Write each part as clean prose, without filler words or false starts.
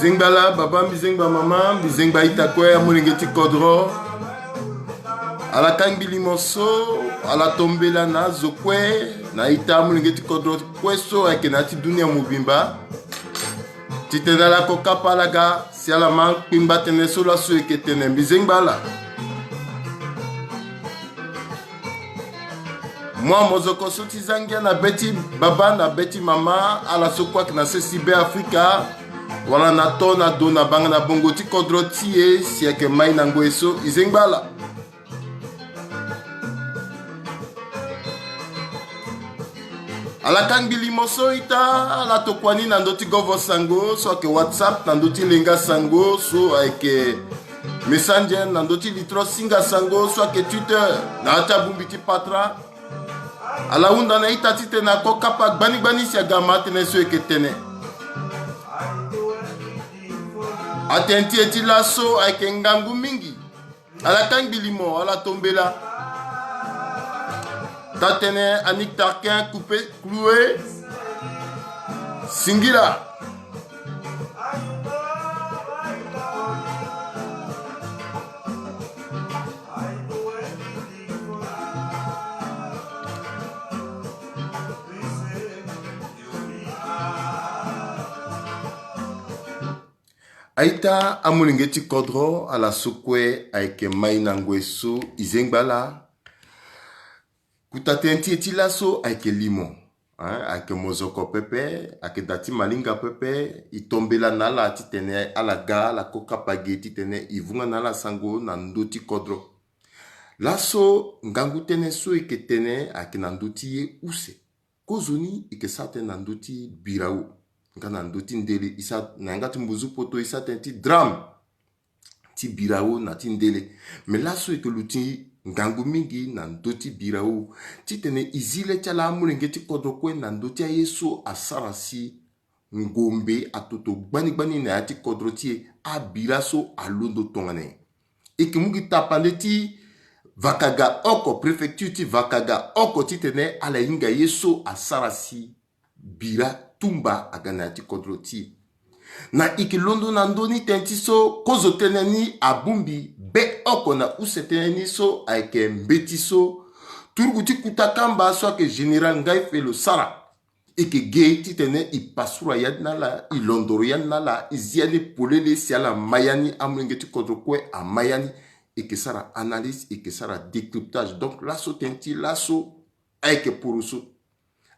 Bizingbala, baba, bizingba mama, bizingba itakwe, amulingeti kodro. Ala kangili moso, ala tombela na zokwe, na ita amulingeti kodro kweso, ake nati dunia mubimba. Titena la koka palaga, si ala man pimba tene sola su eke tene, bizingbala. Moi, mozoko soti zangia na beti baba, na beti mama, ala sokwa ki na sesibe Afrika. Wala na to na do na banga na bongo ti kodro tie si eke mai na ngweso izengbala. Ala kangili moso ita ala tokwani na ndoti govo sango so ake WhatsApp na ndoti lenga sango so ake Messenger na ndoti litro singa sango so ake Twitter na ata bumbiti patra. Ala unda na ita tite na kokapa gbani si agama tene so eke tene. Atenti eti laso ayeke ngangu mingi. Ala kangbilimo, ala tombela. Tatene anik tarkin coupé, cloué. Singila. Aita amulingeti kodro ala sukwe aike maina ngwesu izengbala. Kutatenti eti laso aike limo. Aike mozoko pepe, aike dati malinga pepe, itombela nala ati tene ala ga, ala koka pageti tene ivunga nala sango na ndoti kodro. Laso ngangu tene so ike tene aike na ndoti ye use. Kozoni ike sate na ndoti birau. Ngana ndoti ndele isa na ngati mbuzu poto isa tenti dram ti birao na ti ndele me laso eke luti ngangu mingi na ndoti birao ti tene izile chala amulengeti kodokwe na ndoti ayeso asarasi ngombe atoto gbani na ati kodrotie a biraso alondo tongane eke mugi tapande ti vakaga oko prefecture ti vakaga oko ti tene ala inga yeso asarasi bira tumba aganati kodroti. Na iki londo na ndoni tenti so kozo teneni abumbi be oko na use teneni so aike mbeti so turguti kutakamba so ake general ngai felo sara ike gei ti tene ipasura yadnala ilondoro yadnala iziani polele siala mayani amulengeti kodrokwe a mayani ike sara analyse ike sara décryptage donc laso tenti laso aike poruso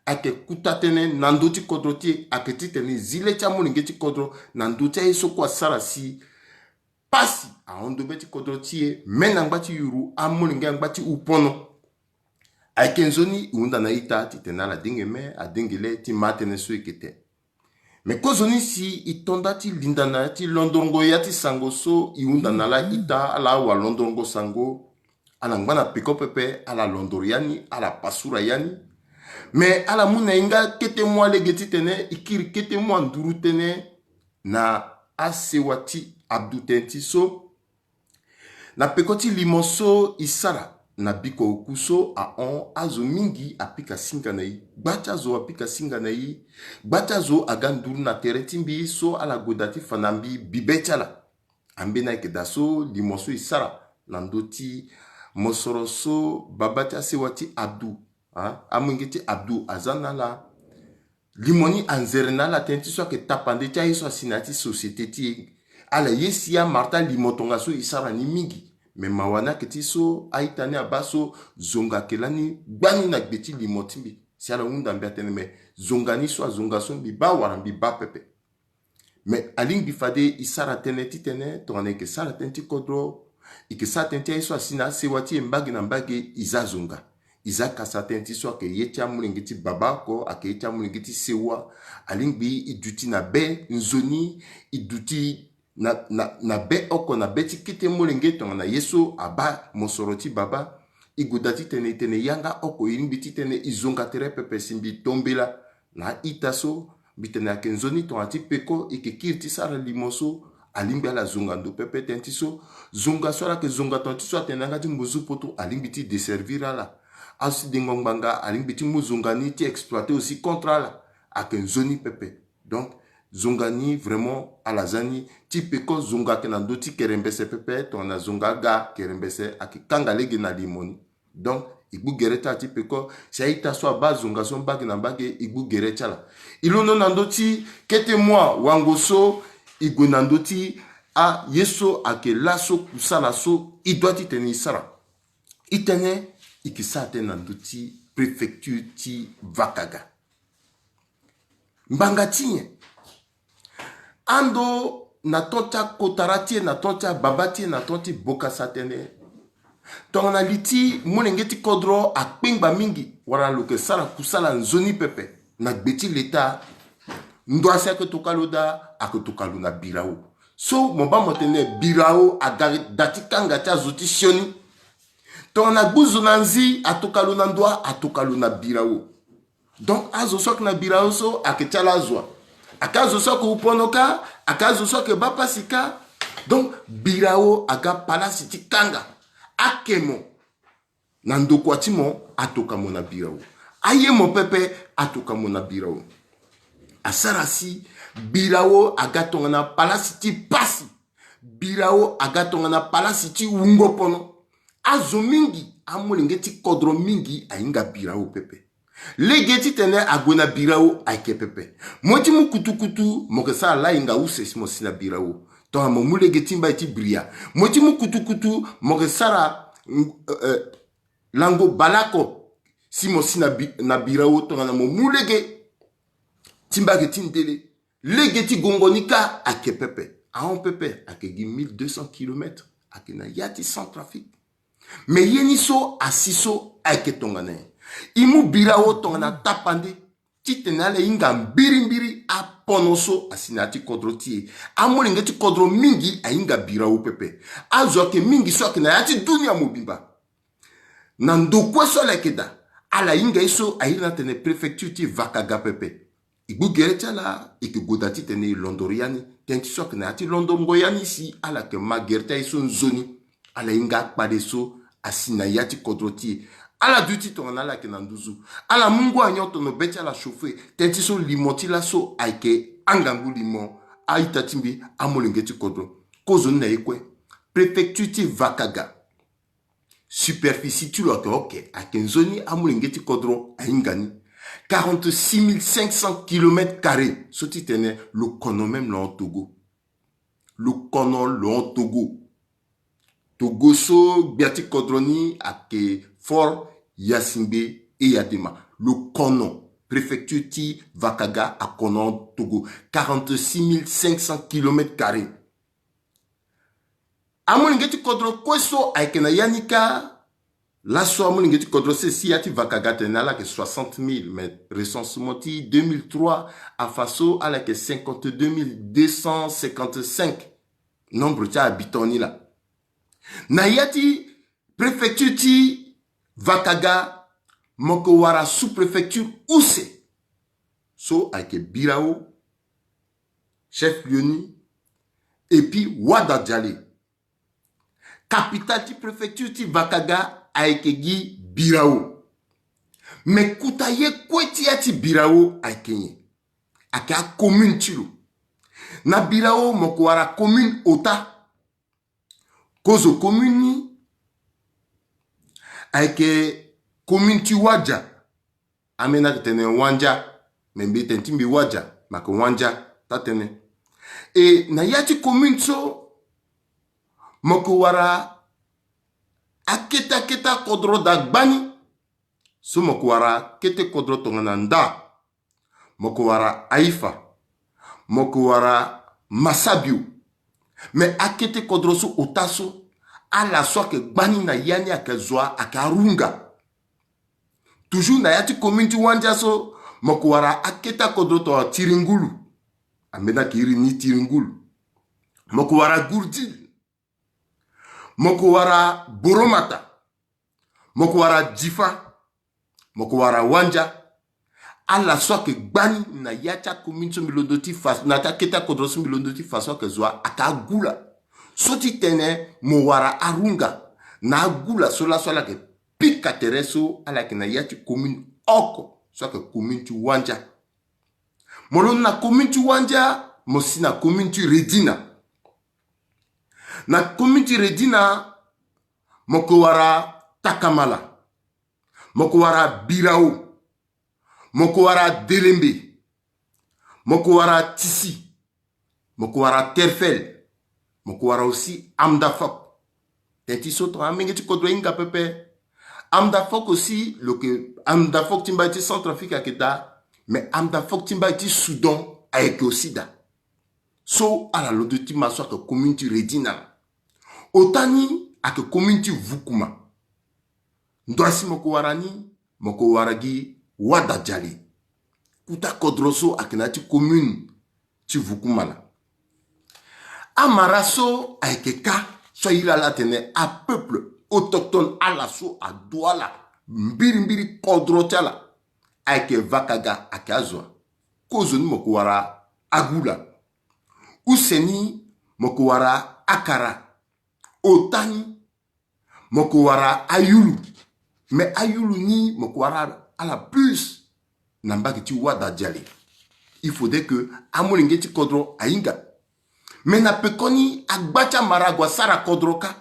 ake kutatene nandoti kodroti ake titene zile cha mulingeti kodro nandoti ayeso kwa sarasi pasi a ondo beti kodroti mena ngbati yuru amulinga ngbati upono ake nzoni unda na ita titena la dingeme a dingele ti matene so ekete me kozoni si itonda ti lindana ti londongo ya ti sango so iunda na la ita ala wa londongo sango ala ngbana piko pepe ala londoro yani ala pasura yani. Mais ala muna inga kete mwa legeti tene ikiri kete mwa nduru tene na asewati abdu tenti so na pekoti limoso isara na biko okuso a on azo mingi apika singa na yi gbacha zo apika singa na yi gbacha zo aga nduru na teretimbi so ala godati fanambi bibechala ambe na ikeda so limoso isara na ndoti mosoro so babati asewati abdu amungiti abdu azanala limoni anzerna la tenti so ke tapande tia iso sinati société ti ala yesia marta limotonga so isara ni mingi me mawana keti so aitane abaso zonga kelani gbani na gbeti limotimbi si ala unda mbiatene me zongani so zonga so bi ba warambi ba pepe me aling bifade isara tene titene tone ke sara tenti kodro ike sa tenti iso sina sewati mbagi na mbagi izazonga Isaka satenti so ke yetia mulingiti babako ake yetia mulingiti sewa alingbi iduti na be nzoni iduti na be oko na beti kite mulingeti na yeso aba mosoroti baba igudati tene yanga oko ilimbiti tene izonga tere pepe simbi tombela na itaso bitene ake nzoni to ati peko ike kirti sara limoso alimbi ala zonga ndo pepe tentiso zonga so la ke zonga tentiso atenanga ti mbuzu poto alimbiti desservir ala asi dingongbanga aling biti muzungani ti exploiter aussi contrat la ak nzoni pepe donc zongani vraiment alazani ti peko zonga ke na ndoti kerembese pepe to na zonga ga kerembese akikanga lege na limoni donc igbu gereta ti peko shaita so ba zonga so mbagi na mbagi igbu gerecha la ilono na ndoti kete moi wangoso igwe na ndoti a yeso ake laso kusala so idwati teni isara itene ikisate na ndoti préfecture ti Vakaga mbanga tinye ando na tonta kotarati na tonta babati na tonti boka satene tongana liti monengeti kodro akpingba mingi wara loke sala kusala nzoni pepe na gbeti leta ndo ase tokaluda akotokalu na birao so moba motene birao agari dati kanga cha zoti sioni tongana buzu nanzi atokalu na ndwa atokalu na birao donc azo sok na birao so akechala zwa akazo sok uponoka akazo sok bapasika donc birao aga palasi ti kanga akemo na ndoko atimo atoka mona birao aye mo pepe atoka mona birao asarasi birao aga tonga na palasi ti pasi birao aga tonga na palasi ti ungo pono azo mingi amolinge ti kodro mingi ainga birao pepe legeti tene agwena birao aike pepe moti mu kutukutu mokesa la inga use mo sina birao to mo mu legeti mba ti bria moti mu kutukutu mokesara lango balako si mo sina na birao to na mo mu lege timba ke tindele legeti gongonika ake pepe a pepe ake gi 1200 km ake na yati sans trafic mais yeniso asiso ake tongane imu birao tongana tapande titenale inga mbiri a ponoso asinati kodrotie amolingeti kodro mingi a inga birao pepe azoke mingi soke na yati dunia mobimba na ndokwe so lekeda ala inga iso aina tene préfecture ti Vakaga pepe igbu gerecha la ikigodati tene londoriani tenti soke na yati londongoyani si ala ke magerta iso nzoni ala inga padeso asina yati kodrotie ala duti tongana la kenanduzu ala mungu anyoto no becha la chauffer tenti so limoti la so aike angangu limo aita timbi amolingeti kodro kozo na ekwe préfecture ti Vakaga superficie tu lo ok akenzoni amolingeti kodro aingani 46 500 km². Soti tene le kono même le Togo le kono le Togo Togo so biati kodroni ake fort Yasimbe et Yadema. Le Konon, préfecture ti Vakaga à Konon, Togo. 46 500 km². Amoningeti kodro kweso aikena yanika. La so amoningeti kodro se si yati Vakaga tenala ke 60 000. Mais recensement ti 2003 à Faso à la ke 52 255. Nombre ti habitants ni la. Na yati préfecture ti Vakaga mokowara sous-préfecture Ousse so avec birao chef lioni et puis Wada Djali capitale ti préfecture ti Vakaga avec gi birao mais koutaye kweti ati birao avec nye aka commune tilo na birao mokowara commune ota kozo commune ni avec commune ti Wadja amena tene wanja membe tentimbi Wadja mako wanja tatene e na yati commune so moko wara aketa kodro da gbani so moko wara kete kodro tongana nda moko wara Aifa moko wara Masabiu mais akete kodro so otaso ala soke gbani na yani akezwa akarunga toujours na yati community wanja so mokwara aketa kodroto tiringulu amena kiri ni tiringulu mokwara gurdil mokwara boromata mokwara jifa mokwara wanja ala soke gbani na yata community milondoti fas na taketa kodroso milondoti faso akezwa akagula soti tene mowara arunga na gula sola sola ke pika tereso ala ke na yati commune oko so ke commune tu wanja Molo na commune tu Wanja, mosi na commune tu Redina. Na commune tu Redina, moko wara Takamala, moko wara Birao, moko wara Delembe, moko wara Tissi, moko wara Terfel, moko wara aussi Amdafok. Tentiso to aminge tu kodro inga pepe. Amdafok aussi, le que Amdafok timba iti Centrafrique aketa, mais Amdafok timba iti Soudan avec aussi da. So ala lodo timba so que community Redina. Otani ake community Vukuma. Ndoasi moko warani, moko waragi wada jali. Kuta kodroso akenati commune ti Vukuma la. Amaraso aikeka so ila la tene a peuple autochtone à la so a douala mbiri kodrotela aike vakaga akazwa kozoni mokuwara agula useni mokuwara akara otani mokuwara ayulu mais ayulu ni mokuwara à la plus nambaki ti wada jali il faudrait que amolingeti kodro ainga mais na pekoni agbacha maragwa sara kodroka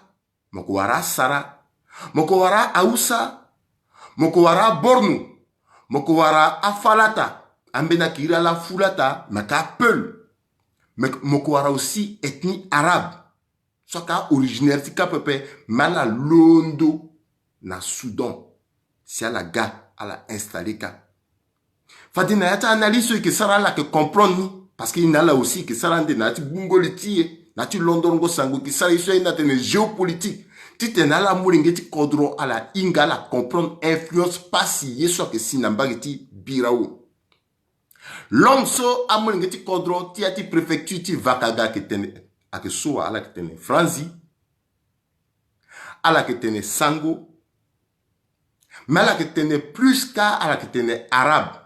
mokuwara sara mokuwara ausa mokuwara bornu mokuwara afalata ambena kira la fulata maka peul mokuwara aussi ethnie arabe soka originaire tika pepe mala londo na Soudan si ala ga ala installé ka fadina yata analyse que sara la que comprendre ni parce qu'il y a là aussi que ça rende nati bungoliti nati londongo sango qui ça iso ina tene géopolitique ti tena la mulingeti kodro ala ingala comprendre influence pas si yeso que sinambagiti birao l'homme so amulingeti kodro ti ati préfecture ti vakaga que tene ake soa ala que tene franzi ala que tene sango mais ala que tene plus ka ala que tene arabe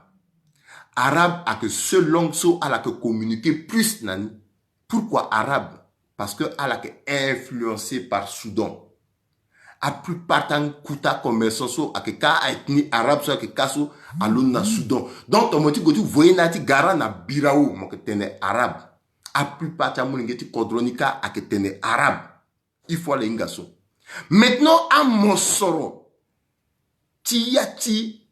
arabe a que seul langue so a la que communiquer plus nani. Pourquoi arabe? Parce que a la que influencé par Soudan. A plus partant kuta commerçant so a que ka ethnie arabe so a que kaso alon na Soudan. Donc ton moti gotu voye nati gara na birao mo que tene arabe. A plus partant mo ngeti kodronika a que tene arabe. Il faut aller ngaso. Maintenant à Mosoro ti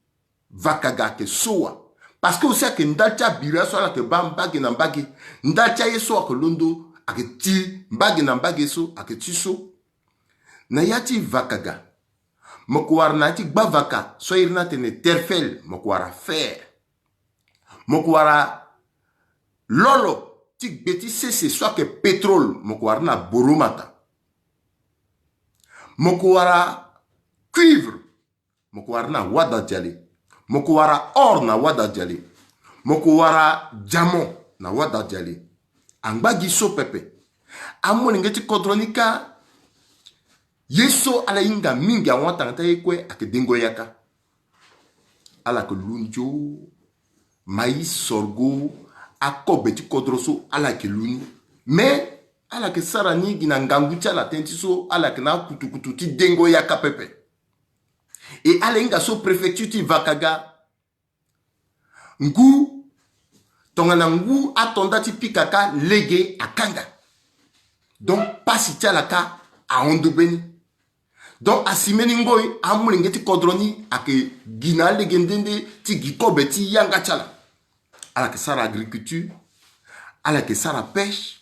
vakaga ke soa. Parce que aussi que ndacha bira so la que bambagi na mbagi ndacha yeso ko londo ake ti mbagi na mbagi so ake ti so na yati vakaga mokwar na ti gbavaka so irna tene terfel mokwara fer mokwara lolo ti beti sese so que pétrole mokwar na boromata mokwara cuivre mokwar na wada jali mokuwara or na wada jali mokuwara diamant na wada jali angbagi so pepe amoni ngeti kodronika yeso ala inga mingi awanta ngata yekwe akedengo yaka ala ke lunjo maïs sorgho akobeti kodroso ala ke luni mais ala ke sarani gina ngangucha la tentiso ala ke na kutukutu ti dengo yaka pepe. Et à l'inga so préfecture ti vakaga ngu tongana ngu atonda ti pikaka lege akanga donc pasi tialaka a ondobeni donc asimeni ngoy amulingeti kodroni ake gina lege ndende ti gikobe ti yanga tiala ala ke sara agriculture ala ke sara pêche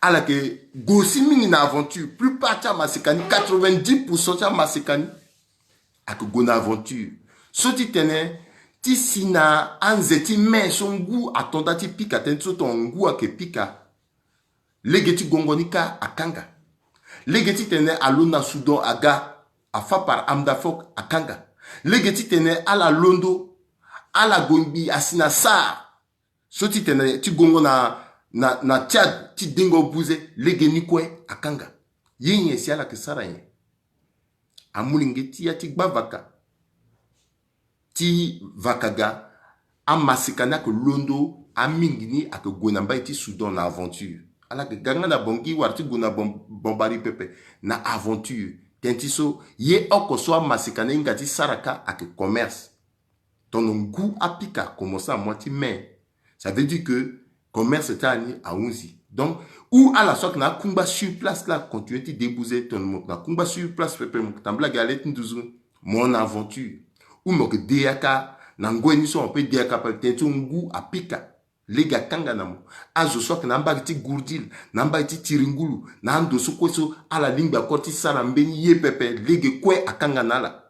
ala ke gosi mingi na aventure plus partia masekani 90% tia masekani ak gona aventure soti tene ti sina anzeti men son gu atonda ti pika ten so ton gu ake pika legeti gongonika akanga legeti tene alona Soudan aga afa par Amdafok akanga legeti tene ala londo ala gombi asina sa soti tene ti gongo na Tchad ti dingo buze legeni kwe akanga yenye si ala ke sara yen amulingeti yati gbavaka ti vakaga amasikana ke londo amingini ake gonamba ti Soudan na aventure ala ke ganga na bongi warti gona bombari pepe na aventure tentiso ye okoso amasikana ingati saraka ake commerce ton ngu apika commencer à moitié mais Ça veut dire que commerce est à Unzi. Donc, ou à la sorte, na kumba sur place là, quand tu es débouser ton mot, na kumba sur place, mon aventure. Ou mo que deaka, na ngweni so on peut deaka peut-être un goût à pika. Lega kanga namo. Azo sok namba iti gourdil, namba iti tiringulu, nando so kweso ala lingba koti sarambeni ye pepe, lege kwe akanga nala.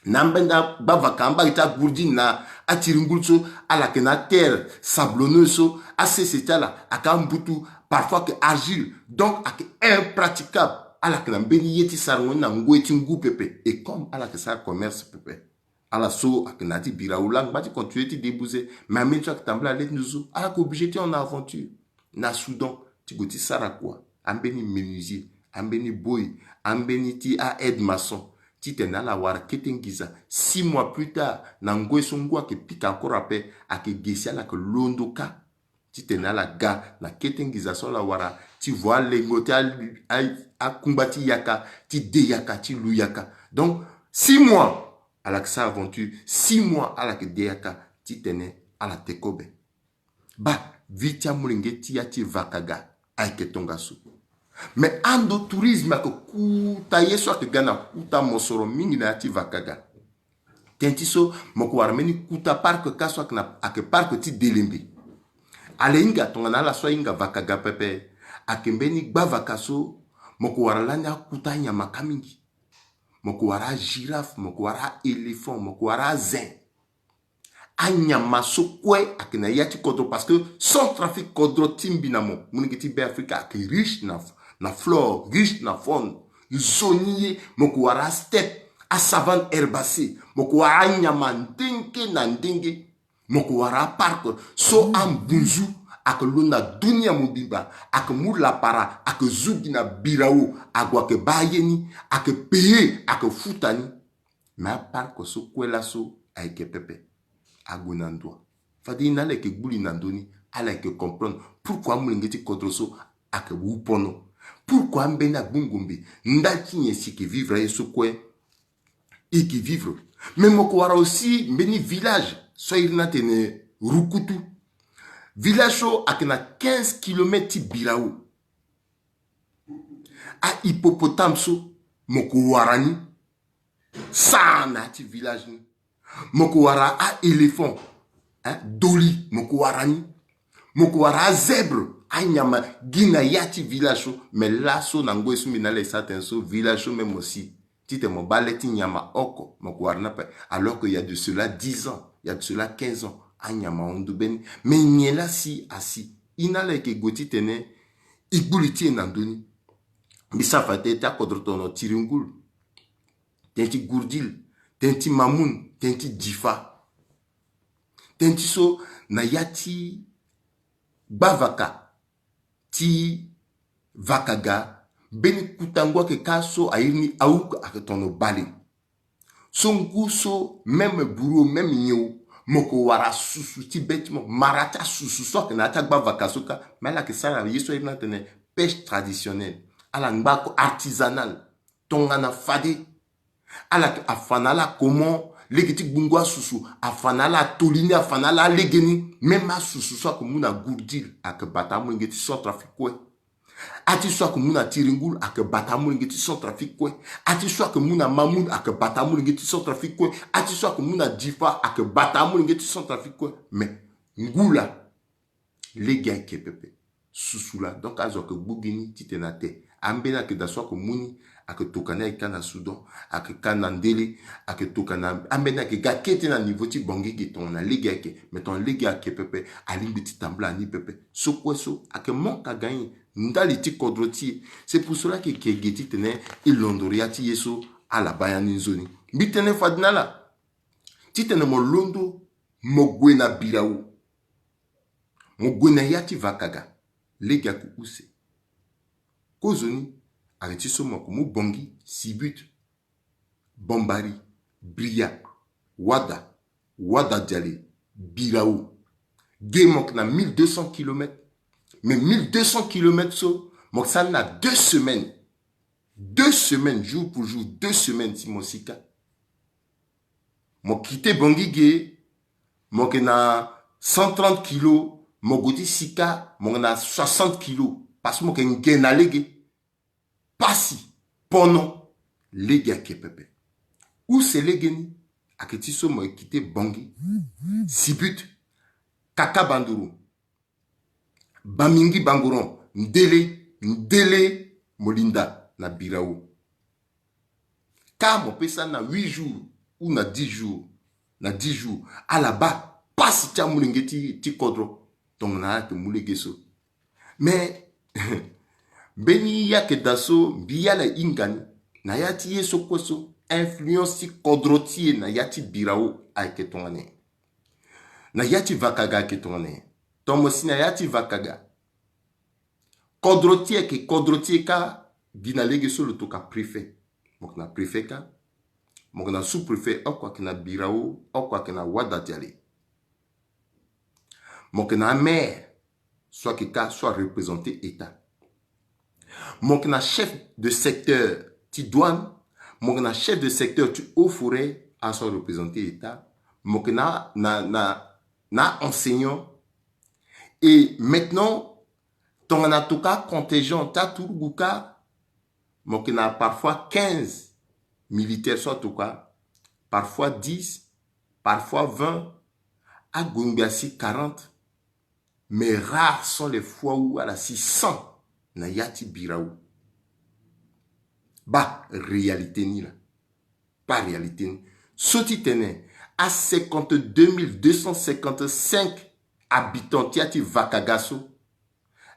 Nambenda bava kamba ita gourdil na atiringulu so ala kena terre sablonneuse so assez c'était là akambutu parfois que argile donc ak impraticable ala kena mbeni yeti sarangoni na ngweti ngu pepe et comme ala que ça commerce pepe. Ala so akenati bira ulang bati continuer ti débouser mais même tu akitambla let nous ala ko obligé ti en aventure na Soudan ti goti sara quoi ambeni menuisier ambeni boy ambeni ti a aide maçon ti tena la war ketengiza 6 mois plus tard na ngwe songwa ke pika encore après ake gesia la ke londoka ti tena la ga na ketengiza so la wara ti vois lengote a kumbati yaka ti de yaka ti lu yaka donc 6 mois à la aventure 6 mois à la deaka ti tene à la tekobe ba vitia mulinge ti ya ti vakaga aike tongasu mais ando tourisme ko kuta yeso ke gana kuta mosoro mingi na ti vakaga tentiso moko warmeni kuta park kaso akna ake park ti delembe ale inga tongana la so inga vakaga pepe akembeni gba vakaso moko waralanya kuta nyama kamingi moko wara girafe moko wara éléphant moko wara zin anyama so kwe akena yati kodro parce que sans trafic kodro timbinamo munigiti be Afrika ki riche na flore riche na faune zonier moko wara steppe a savane herbacée moko wara nyama ndenge na ndenge moko wara parc so ambunzu ak luna dunia mobimba ak mula para ak zugina birao agwa ke bayeni ak peye ak futani ma parc so kwela so aike pepe agunandwa fadi na leke gbuli nandoni ala ke comprendre pourquoi mulingeti kodroso ak wupono pourquoi mbena bungumbi ndaki nyesi ki vivre yeso kwe et qui vivre mais moko wara aussi mbeni village so irina tene rukutu village akena 15 km ti birao a hippopotame so moko warani sana ti village ni moko wara a éléphant doli moko warani moko wara zèbre a nyama gina ya ti village so mais là so na ngwe sumi na les certains so village so même aussi ti te mo baleti nyama oko moko warana pe alors qu'il y a de cela 10 ans il y a de cela 15 ans anyama ondu ben mais nyela si asi inala ke goti tene iguliti nandoni bisa fate ta kodrotono tiringul tenti gourdil tenti mamoun tenti difa tenti so na yati bavaka ti vakaga beni kutangwa ke kaso ayirni auk aketono bali songu so même bourreau même nyeu moko wara susu ti bêtement marata susu so que na ta gba vakasoka mais la que ça la yeso ina tene pêche traditionnelle ala ngba artisanal tongana fade ala afanala comment legiti bungwa susu afanala tolini afanala legeni même susu so que muna gourdil ak batamu ngeti so trafic kwe ati so que muna tiringul ak batamu ngeti so trafic kwe ati so que muna mamoun ak batamu ngeti so trafic kwe ati so que muna difa ak batamu ngeti so trafic kwe mais ngula lega ke pepe susula donc azo que bugini titenate ambena ke da so que muni ak tokana ikana Soudan ak kanandeli ak tokana ambena ke gakete na niveau ti bongi ki ton na lega ke mais ton lega ke pepe alimbi ti tambla ni pepe so kweso ak monka gagner ndali ti kodroti c'est pour cela que kegeti tene ilondoriati yeso ala bayani zoni bitene fadnala ti tene mo londo mo na birao mo na yati vakaga lega ku use kozoni arrêti so mo mu bongi sibut bombari bria wada diale birao gemok na 1200 km. Mais 1200 km, donc ça n'a 2 semaines. 2 semaines, jour pour jour, 2 semaines, si mon sika. Mon quitté Bangigé, mon na 130 kilos, mogoti sika, mongana 60 kilos. Parce que mon ngena lege, pasi, pono, lege ake pepe. Où c'est lege ni? Aketi so mo ekite bangi, sibut, kaka banduru, bamingi banguron, ndele, molinda, na birao. Car mon pesa na 8 jours, ou na 10 jours, à la bas, pas si tu as moulingeti ti kodro, donc na te moulegeso. Mais, beni ya ke daso, biya la ingani, na yati ye sokoso, influence kodrotie na yati birao aike tongane. Na yati vakaga ke tongane. Tomosi na yati vakaga. Kodrotie ka, ginalege so le toka préfet. Donc na préfet ka, donc na sous-préfet, okwa ke na birao, okwa ke na wadatiale. Donc na maire, soit que soit représenté État. Donc na chef de secteur, ti douane, donc na chef de secteur, tu haut forêt, à soit représenté État. Donc na enseignant. Et maintenant, ton anatoka contingent, ta tourgouka, donc na parfois 15 militaires, soit tout cas, parfois 10, parfois 20, à Gumbiasi 40. Mais rares sont les fois où à la 600 na yati biraou. Bah, réalité ni là. Pas réalité ni. Soti tene, à 52 255 habitants tiati Vakagaso,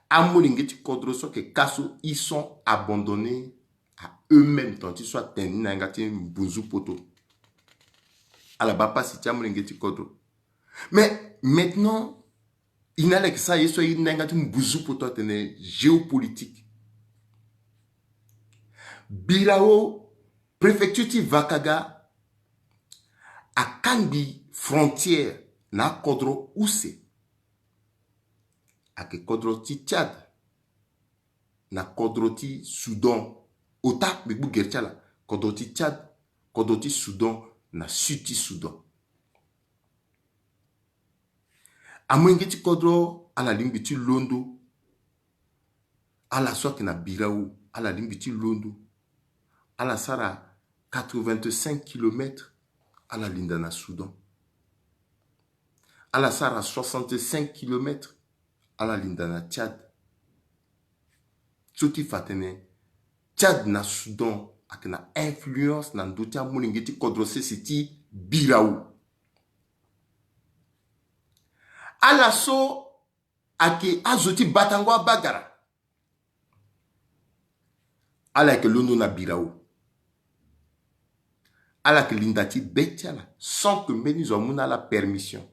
à Molingeti Kodroso que Kaso, ils sont abandonnés à eux-mêmes tant qu'ils soient tenus na ngati Mbunzu Poto. À la bas si tia Molingeti Kodro. Mais maintenant, il n'a que ça, il soit une négative bouzou pour toi, géopolitique. Birao, préfecture de Vakaga, à Kanbi, frontière, na Kodro Ousse, à Kodro ti Tchad, na Kodro ti Soudan, Ota, mais Bougertchala, Kodro ti Tchad, Kodro ti Soudan, na Sud Soudan. A mwengeti kodro à la limbiti londo à la soie na birao à la limbiti londo à la sara 85 km à la lindana Soudan à la sara 65 km à la lindana Tchad. Soti fatene Tchad na Soudan ak na influence na ndotia mwengeti kodro se siti birao. Ala so ake azoti batangwa bagara. Ala ke londo na birao. Ala ke lindati betiala sans que menizo muna la permission.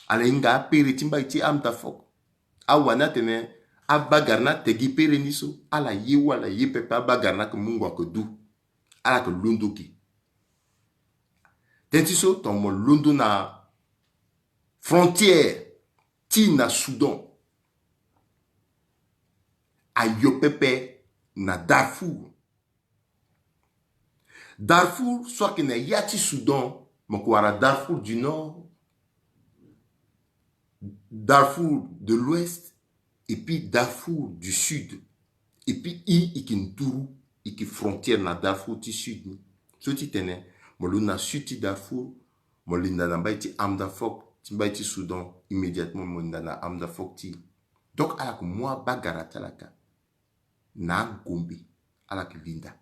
Ala inga pere timba iti amta fok. Awana tene a bagarna tegi pere niso. Ala yewa la yepepa bagarna ke mungwa ke du. Ala ke londo ki. Tentiso tomo londo na frontière ti na Soudan a yopepe na Darfour. Darfour soit que na yati Soudan mokwara Darfour du nord, Darfour de l'ouest et puis Darfour du sud et puis ikinturu iki frontière na Darfour ti sud ni soti tene moluna sud ti Darfour molinda na baiti amdafok Timbaiti Soudan, immédiatement, mondana amda fokti. Donc, à la que moi, bagarata laka, na gombe, à la que linda.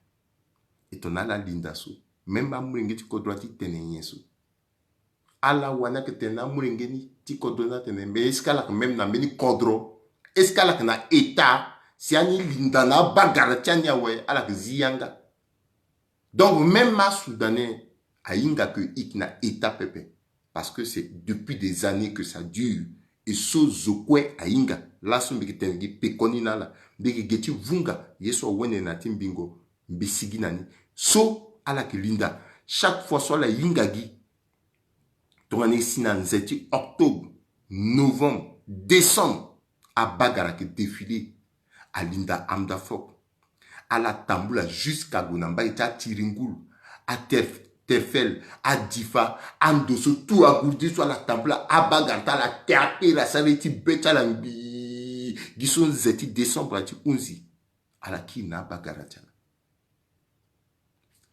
Et on a la linda so. Même à mouringue, tu kodra ti tenenye so. À la wana que tena mouringue ni, ti kodona tenen. Mais est-ce qu'à la que même na meni kodro, est-ce qu'à la que na état, si ani linda na bagarata nya we, à la que ziyanga. Donc, même ma soudanais, a inga que ik na état pepe. Parce que c'est depuis des années que ça dure. Et so zokwe ainga. La so mbeki tengi pekoni nala. Mbeki geti vunga. Yeso wene na timbingo. Mbisigi nani. So ala ki linda. Chaque fois so la inga gi. Tongane sina nzeti octobre, novembre, décembre. A bagara ke défilé. A linda amda fok. A la tamboula jusqu'à Gonamba. Et a tiringul. A Tefel, à Difa, à Ndoso, tout à Gourdi, soit la temple, à Bagarta, la Théâtre, la Saleti, Beta, la Gison Zeti, décembre, à Unzi, à la Kina Bagarata.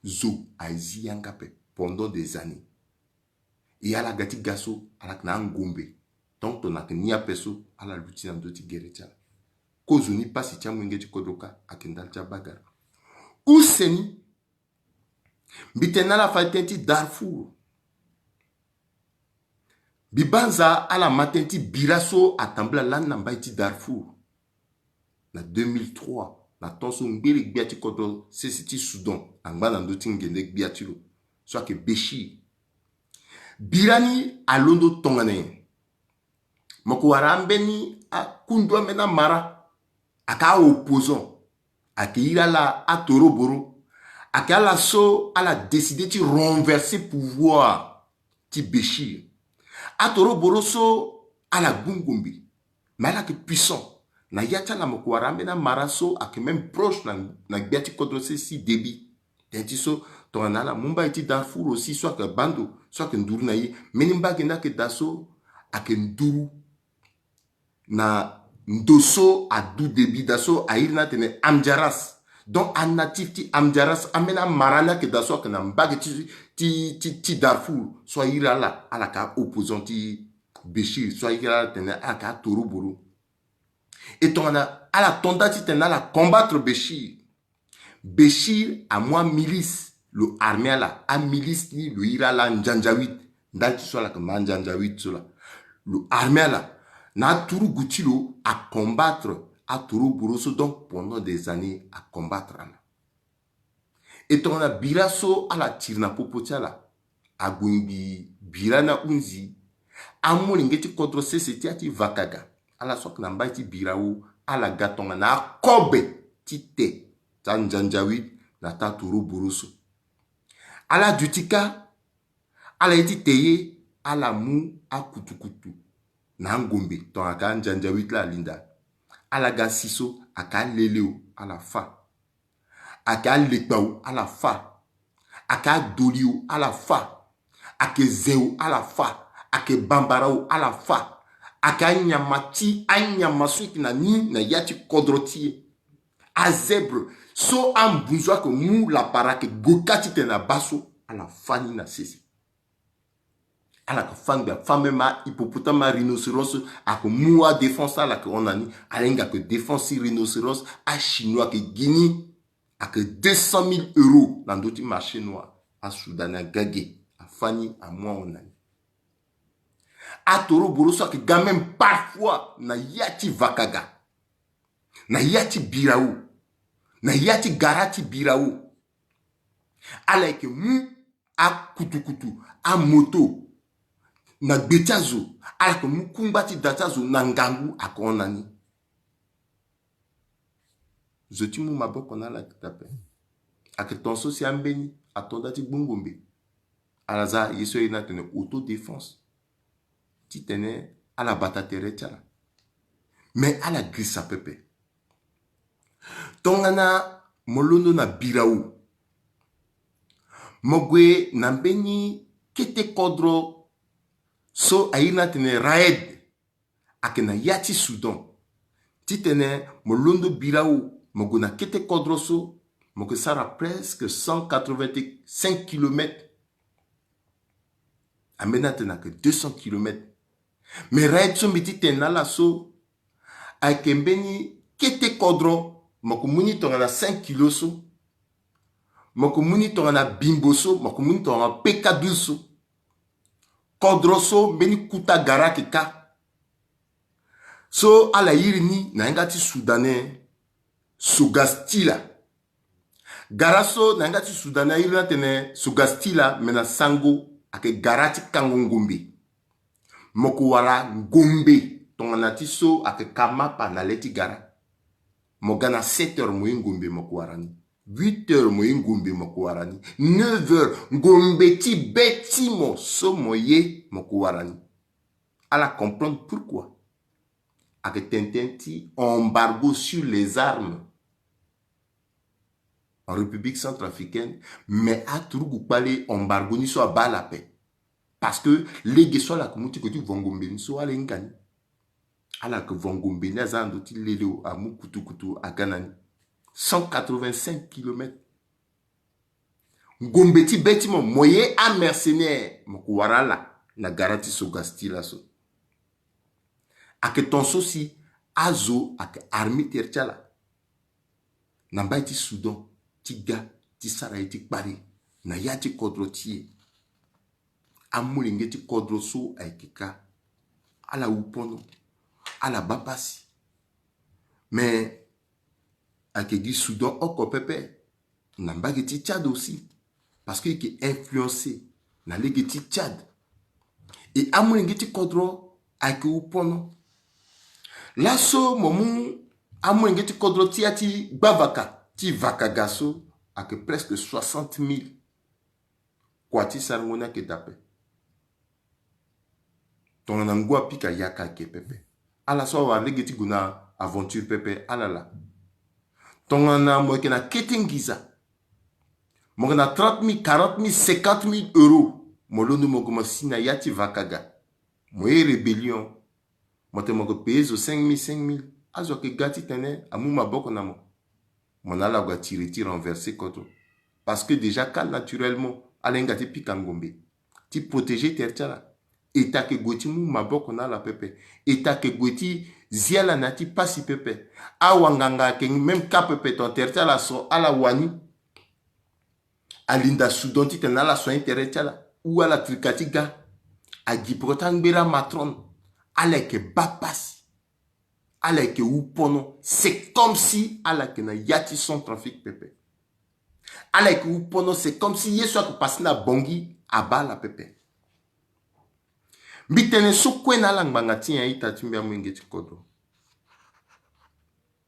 Zo, à Ziangape, pendant des années. Et à la Gati Gasso, à la Knangombe. Donc, on a que ni à Peso, à la Lutina Doti Geretala. Kozuni, pas si tu as mouingé du Kodoka, à Kendalcha Bagar. Où c'est ni? Bitena la fatenti Darfour. Bibanza à la matenti Birasso à Tambla Lanambaiti Darfour. Na 2003, na tonso mbiri biati kodo sesiti Soudan. Angba na ndoti ngende biatilo. Soit que Béchir. Birani à Londo Tongane. Moko warambeni a kundwa mena mara. Aka opposant. Aka irala a Toroboro. Aka la so a la décidé de renverser pouvoir. Ti Béchir. A Toroboro so a la Gungumbi. Mais elle a que puissant. Na yacha la moko warambena mara so a que même proche na biati kodo si débit. Tenti so tongana la mumba iti Darfour aussi soit que bando soit que nduru na ye. Menimba gena que daso a que nduru na ndoso a du débit daso a irna tene Amjaras. Donc un natif ti Amjaras amena marana que daso que na mbag ti Darfour soit ira la à la ka opposant ti Béchir soit ira la tene à la ka Toroboro. Et tongana à la tonda ti tene la combattre Béchir. Béchir a moi milice le armée là a milice ni le ira la Njanjawid dans tu soit la que Njanjawid cela le armée là na Tourou Goutilo à combattre à Tourou Boroso donc pendant des années à combattre là. Et on a Birasso à la tirna popotia là à Gumbi Birana Unzi à Molingeti contre c'était ati Vakaga à la sok na mbati Birao à la gatonga na Kobe tite Njanjawid na ta Tourou Boroso à la Dutika à la eti teye à la mou à Kutukutu na Ngombe ton aka Njanjawid la linda à la Gassiso aka Leleo à la fa aka Lekbao à la fa aka Dolio à la fa aka Zeo à la fa aka Bambarao à la fa aka Nyamati Anyamasu na ni na yati Kodrotie à Zèbre so am bunzwa que mou la parake gokati tena baso à la fani na sisi à la femme ma hippopotame rhinocéros à que moua défense à la que on a ni à l'inga que défense rhinocéros à chinois que Guinée à que 200 000 euros dans d'autres marchés noirs à Soudan à Gagé à Fani à moi on a à Toro Boroso que quand même parfois na yati Vakaga na yati Birao na yati Garati Birao à la que mou à Kutukutu à moto na Betazo ala ko mukumbati datazo na ngangu akonani zoti mu maboko na la tape aketonso si ambeni atondati bungombe alaza yeso ina tene autodéfense ti tene ala batatere tala mais ala grisa pepe tongana molondo na Birao mogwe na mbeni kete kodro so aina tene raed akena yati Soudan ti tene molondo Birao mogona kete kodroso moke sara presque 185 km amena tena que 200 km mais raed so miti tena la so akembeni kete kodro moko muni tonga na 5 kg so moko muni tonga na bimboso moko muni tonga na PK12 so Kodroso meni kuta gara keka. So ala yiri ni na ngati Soudanais Sugastila. Garaso na ngati Soudanais yiri na tene Sugastila mena sango ake garati kangongombe. Moko wara ngombe tonganati so ake kamapa na leti gara. Mogana 7 heures moyi ngombe moko warani. 8 heures moyi ngombe moko warani. 9 heures ngombe ti beti mo so moye moko warani. Ala comprendre pourquoi. Avec Tintin ti embargo sur les armes. en République centrafricaine, mais à Tourou parler embargo ni soit bas la paix. Parce que les gens la communauté que tu vongombe ni soit l'engani. Alors que vongombe ni azando ti lelo à Mukutu à Ganani. 185 km. Gombeti bêtiment moyen à mercenaire mokuwarala na garantie so gasti la so. Ake ton sosi azo ake armée tertiala. Namba ti Soudan, ti ga, ti sara ti pari, na ya ti kodro ti amulinge ti kodro so aikika, ala upono, ala bapasi. Mais, ake di Soudan oko pepe, namba ge ti Tchad aussi, parce que est influencé, na lege ti Tchad. Et amulinge ti kodro ake upono. Lasso momu amulinge ti kodro ti ati bavaka ti vakagaso ake presque 60 000 kwa ti sarngona ke dape ton nangua pika yaka ke pepe ala so wa lege ti guna aventure pepe ala la ton na mo ke na ketengiza mo na 30 000 40 000 50 000 euros mo londo mo ko sina yati vakaga mo rébellion mo te mo ko peso 5 000 azo ke gati tene amu maboko na mo mon ala va tirer renverser contre. Parce que déjà quand naturellement alenga ti pikangombe ti protéger tertiala eta ke goti mu maboko na la pepe eta ke goti ziala na ti pasi pepe awanganga ke même ka pepe ton tertiala so ala wani alinda Soudan ti tenala so intertiala ou ala trikatiga agiprotangbera matron ala ke bapas ala ke upono, c'est comme si ala ke na yati son trafic pepe. Ala ke upono, c'est comme si yeso ak passe na bongi aba la pepe. Bitene so kwen ala ngbanga ti ya ita timbia mwenge ti kodro.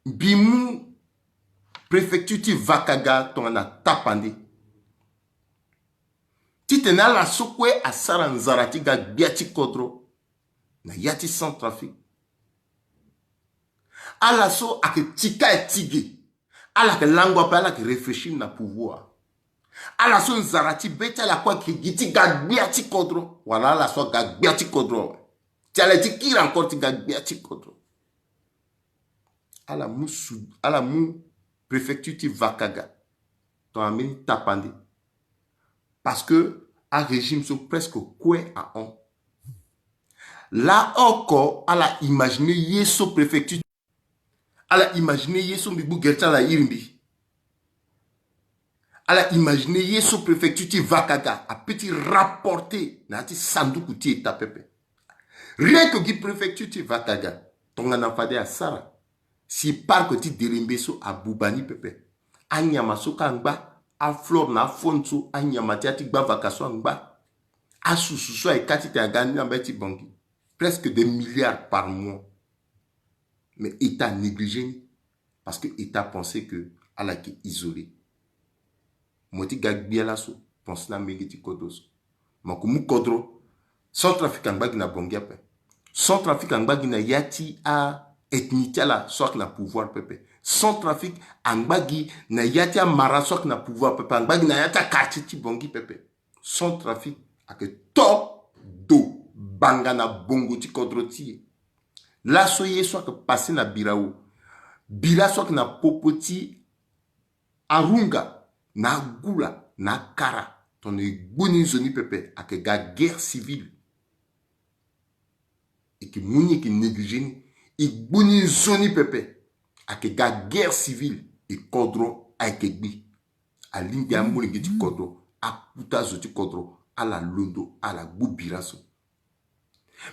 Bimu préfecture ti vakaga tongana tapandi. Ti tene ala so kwe asara nzara ti ga bia ti kodro na yati son trafic. Ala so ake tika etige. Ala ke langwa pa ala ke réfléchir na pouvoir. Ala so nzarati beta la kwa ke giti gagbia ti kodro. Wala ala so gagbia ti kodro. Ti ala ti kira encore ti gagbia ti kodro. Ala mu préfecture ti vakaga. Ton ameni tapandi. Parce que un régime so presque kwe a on. Là encore, ala imaginer yeso préfecture. ala imaginer yeso mbibu gerta la irimbi. ala imaginer yeso préfecture ti vakaga a petit rapporter na ti sanduku ti eta pepe. Rien que gi préfecture ti vakaga tonga na fade a sara si parc ti derimbe so a bubani pepe. Anyama so kangba a flor na fonso anyama ti ati gba vakaso angba a susu so e kati te agani na beti bangi presque des milliards par mois. Mais État négligé parce que État pensait que Allah est isolé. Moti gagbia la so pense na megeti kodos. Makumu kodro sans trafic en bagi na bongia pe. Sans trafic en bagi na yati a ethnitia la soit na pouvoir pepe. Sans trafic en bagi na yati a mara soit na pouvoir pepe. En bagi na yati a quartier ti bongi pepe. Sans trafic a que top do banga na bongo ti kodro ti. La soye soit que passé na birao. Bila soit que na popoti arunga na gula na kara. Ton boni zoni pepe a que ga guerre civile. Et que mouni qui négligé et boni zoni pepe a que ga guerre civile et kodro a que bi. A lingi a mouni qui kodro a puta zoti kodro a la londo a la bubiraso.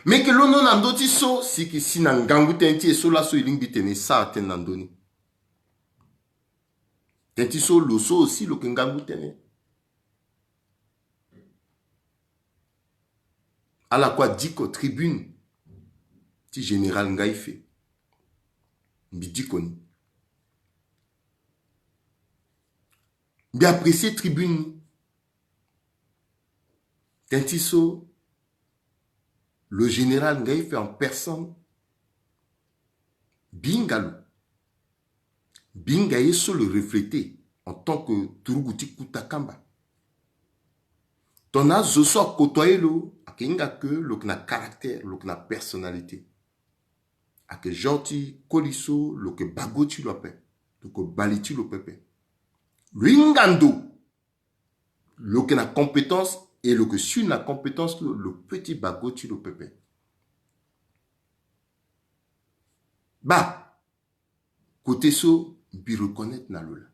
Mais que l'on a ndoti so si ki si nan gangu tenti so la so iling bitene sa ten nandoni. Tenti so lo so aussi lo ke ngangu tene. Ala kwa diko tribune ti général Ngaife. Mbi diko ni. Mbi apprécié tribune. Tenti so le général Ngaife en personne, Bingalo. Bingaye sur le reflété en tant que Turuguti Kutakamba. Ton a zoso a côtoyé lo, a kenga que lo na caractère, lo na personnalité. A que gentil koliso, lo que bagoti lo pe, lo que baliti lo pepe. Le ingando, lo que na compétence et lo que suit la compétence, le petit bagoti lo pepe. Bah, côté so, bi reconnaître na lola.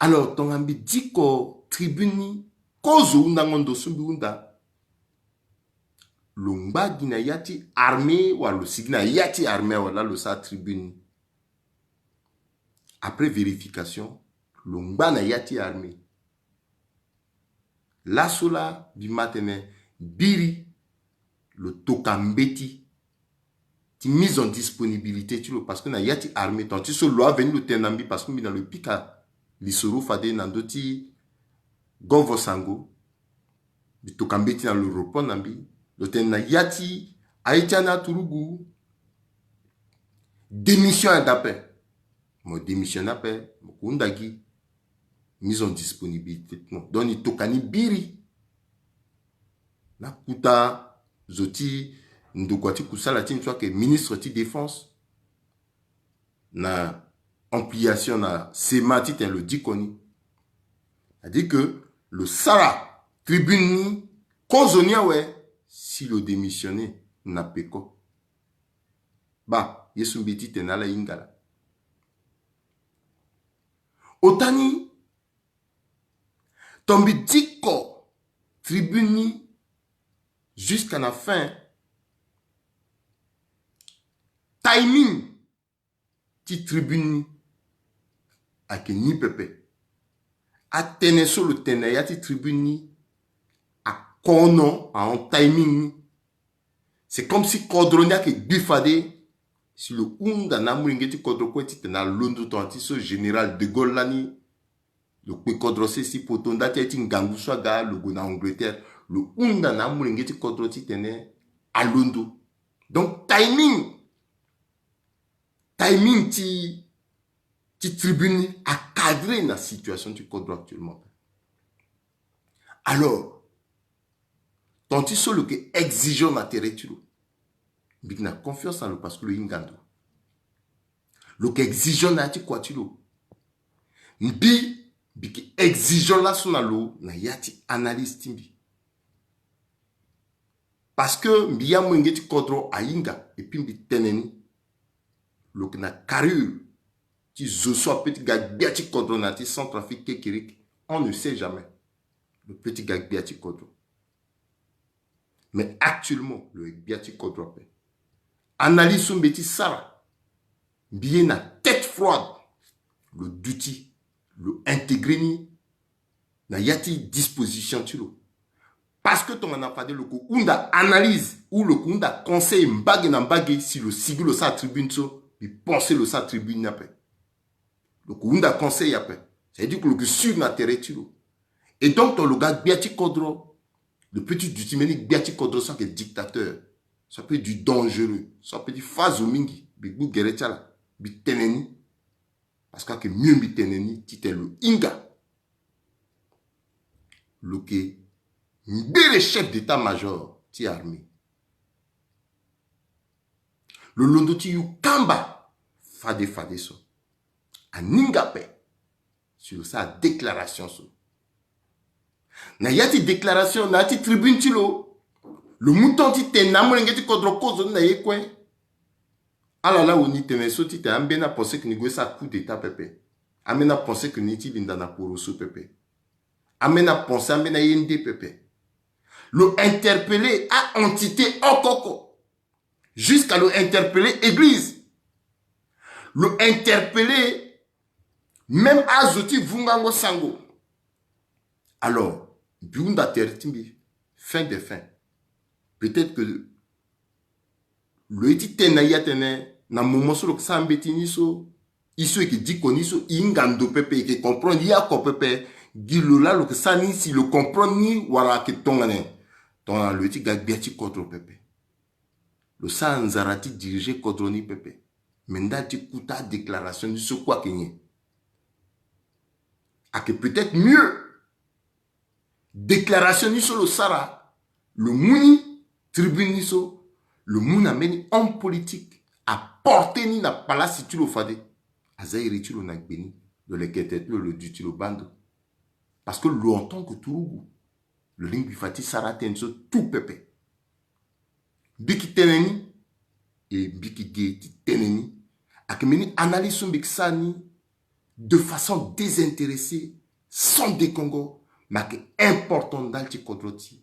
Alors, ton ambi dit ko tribuni, kozo unda ngondo sumbi unda, lomba gina yati armée, ou le signa yati armée, wala lo sa tribuni. Après vérification, lomba na yati armée. La sola, bi matene, biri, le tokambeti, qui mise en disponibilité, tu le, parce que na yati armée, tant tu so loi venu le tenambi, parce que dans le pika, l'isoro fade nandoti, govo sango, bi tokambeti na le repos nambi, le ten na yati, aïtiana turugu, démission d'appel. Mon démission d'appel, mon kundagi, mise en disponibilité. Donc, il tokani biri. Na kuta, zoti, ndokwati kusala tin, soit que ministre de défense, na ampliation na sématique le dikoni. A dit que le Sara, tribune, kozonia ouais, si le démissionné n'a peko. Bah, yesumbiti tenala ingala. Otani, tombi diko, tribune, jusqu'à la fin, timing, ti tribune, a ke ni pepe. A tene sur le tene, ya ti tribune, a kono, a un timing. C'est comme si Kodronia ke bifade, si le unda na mouringeti Kodroko ti tena londo to antiso général de Gaulle lani, le kwe Kodrose si potonda ti eti ngangu swaga, le go na Angleterre, le unda na mouringeti Kodro ti tene a londo. Donc timing ti tribune a cadré la situation du Kodro actuellement. Alors, tant tu sais le que exigeant la territoire, mais na confiance en le parce que le ingando. Le que exigeant na ti quoi tu lo. Bi que exigeant la son alo na yati analyse timbi. Parce que mbiya mwengeti Kodro a inga et puis mbi teneni le que na carrure qui zoso petit gars biati Kodro na ti sans trafic kekirik, on ne sait jamais. Le petit gars biati Kodro. Mais actuellement, le biati Kodro analyse son bêtis Sara, bien na tête froide, le duty, le intégré ni, na yati disposition tu lo. Parce que ton a fait le coup, on a analyse, ou le coup, on a conseil, mbagé na mbagé, si le sigle le sa tribune so, il pensait le sa tribune après. Le coup, on a conseil après. C'est-à-dire que le coup sur na terre tu lo. Et donc, ton le gars biati Kodro, le petit duty ménique biati Kodro, ça qui est dictateur. Ça peut être du dangereux. Ça peut être du fazomingi. Bigou geretala. Biteneni. Parce que mieux biteneni, tite le inga. Le que, le chef d'état-major, ti armée. Le londo ti yu kamba. Fade so. A ningape. Sur sa déclaration so. Na yati déclaration, na yati tribune ti lo. Le mouton ti te namolengeti Kodro kozo na ye kwen. Alors là où ni te meso ti te ambena pensé que ni go sa coup d'état pepe. Amena pensé que ni ti linda na poroso pepe. Amena pensé amena yende pepe. Le interpellé a entité okoko. Jusqu'à le interpeller église. Le interpellé même azoti vungango sango. Alors, biunda tertimbi, fin de fin. Peut-être que le eti tenaya tene na moment sur le sambeti niso iso qui dit qu'on iso ingando pepe qui comprend ya ko pepe gilola le ça ni si le comprend ni wala que tongane ton le eti gagbiati Kodro pepe le sanzarati diriger Kodro ni pepe menda ti kuta déclaration du so quoi kenye que peut-être mieux. Déclaration ni sur le Sara, le Mouni, tribune ni so, le Mouni amène homme politique à porter ni na palace si tu le fades. Azaïri tu le nagbeni, le le duty le bando. Parce que longtemps que tout le lingui fati Sara tenso tout pépé. Biki teneni, et biki geti teneni, a que meni analyse son bixani de façon désintéressée, sans décongo. Mais qui est important dans le contrôti.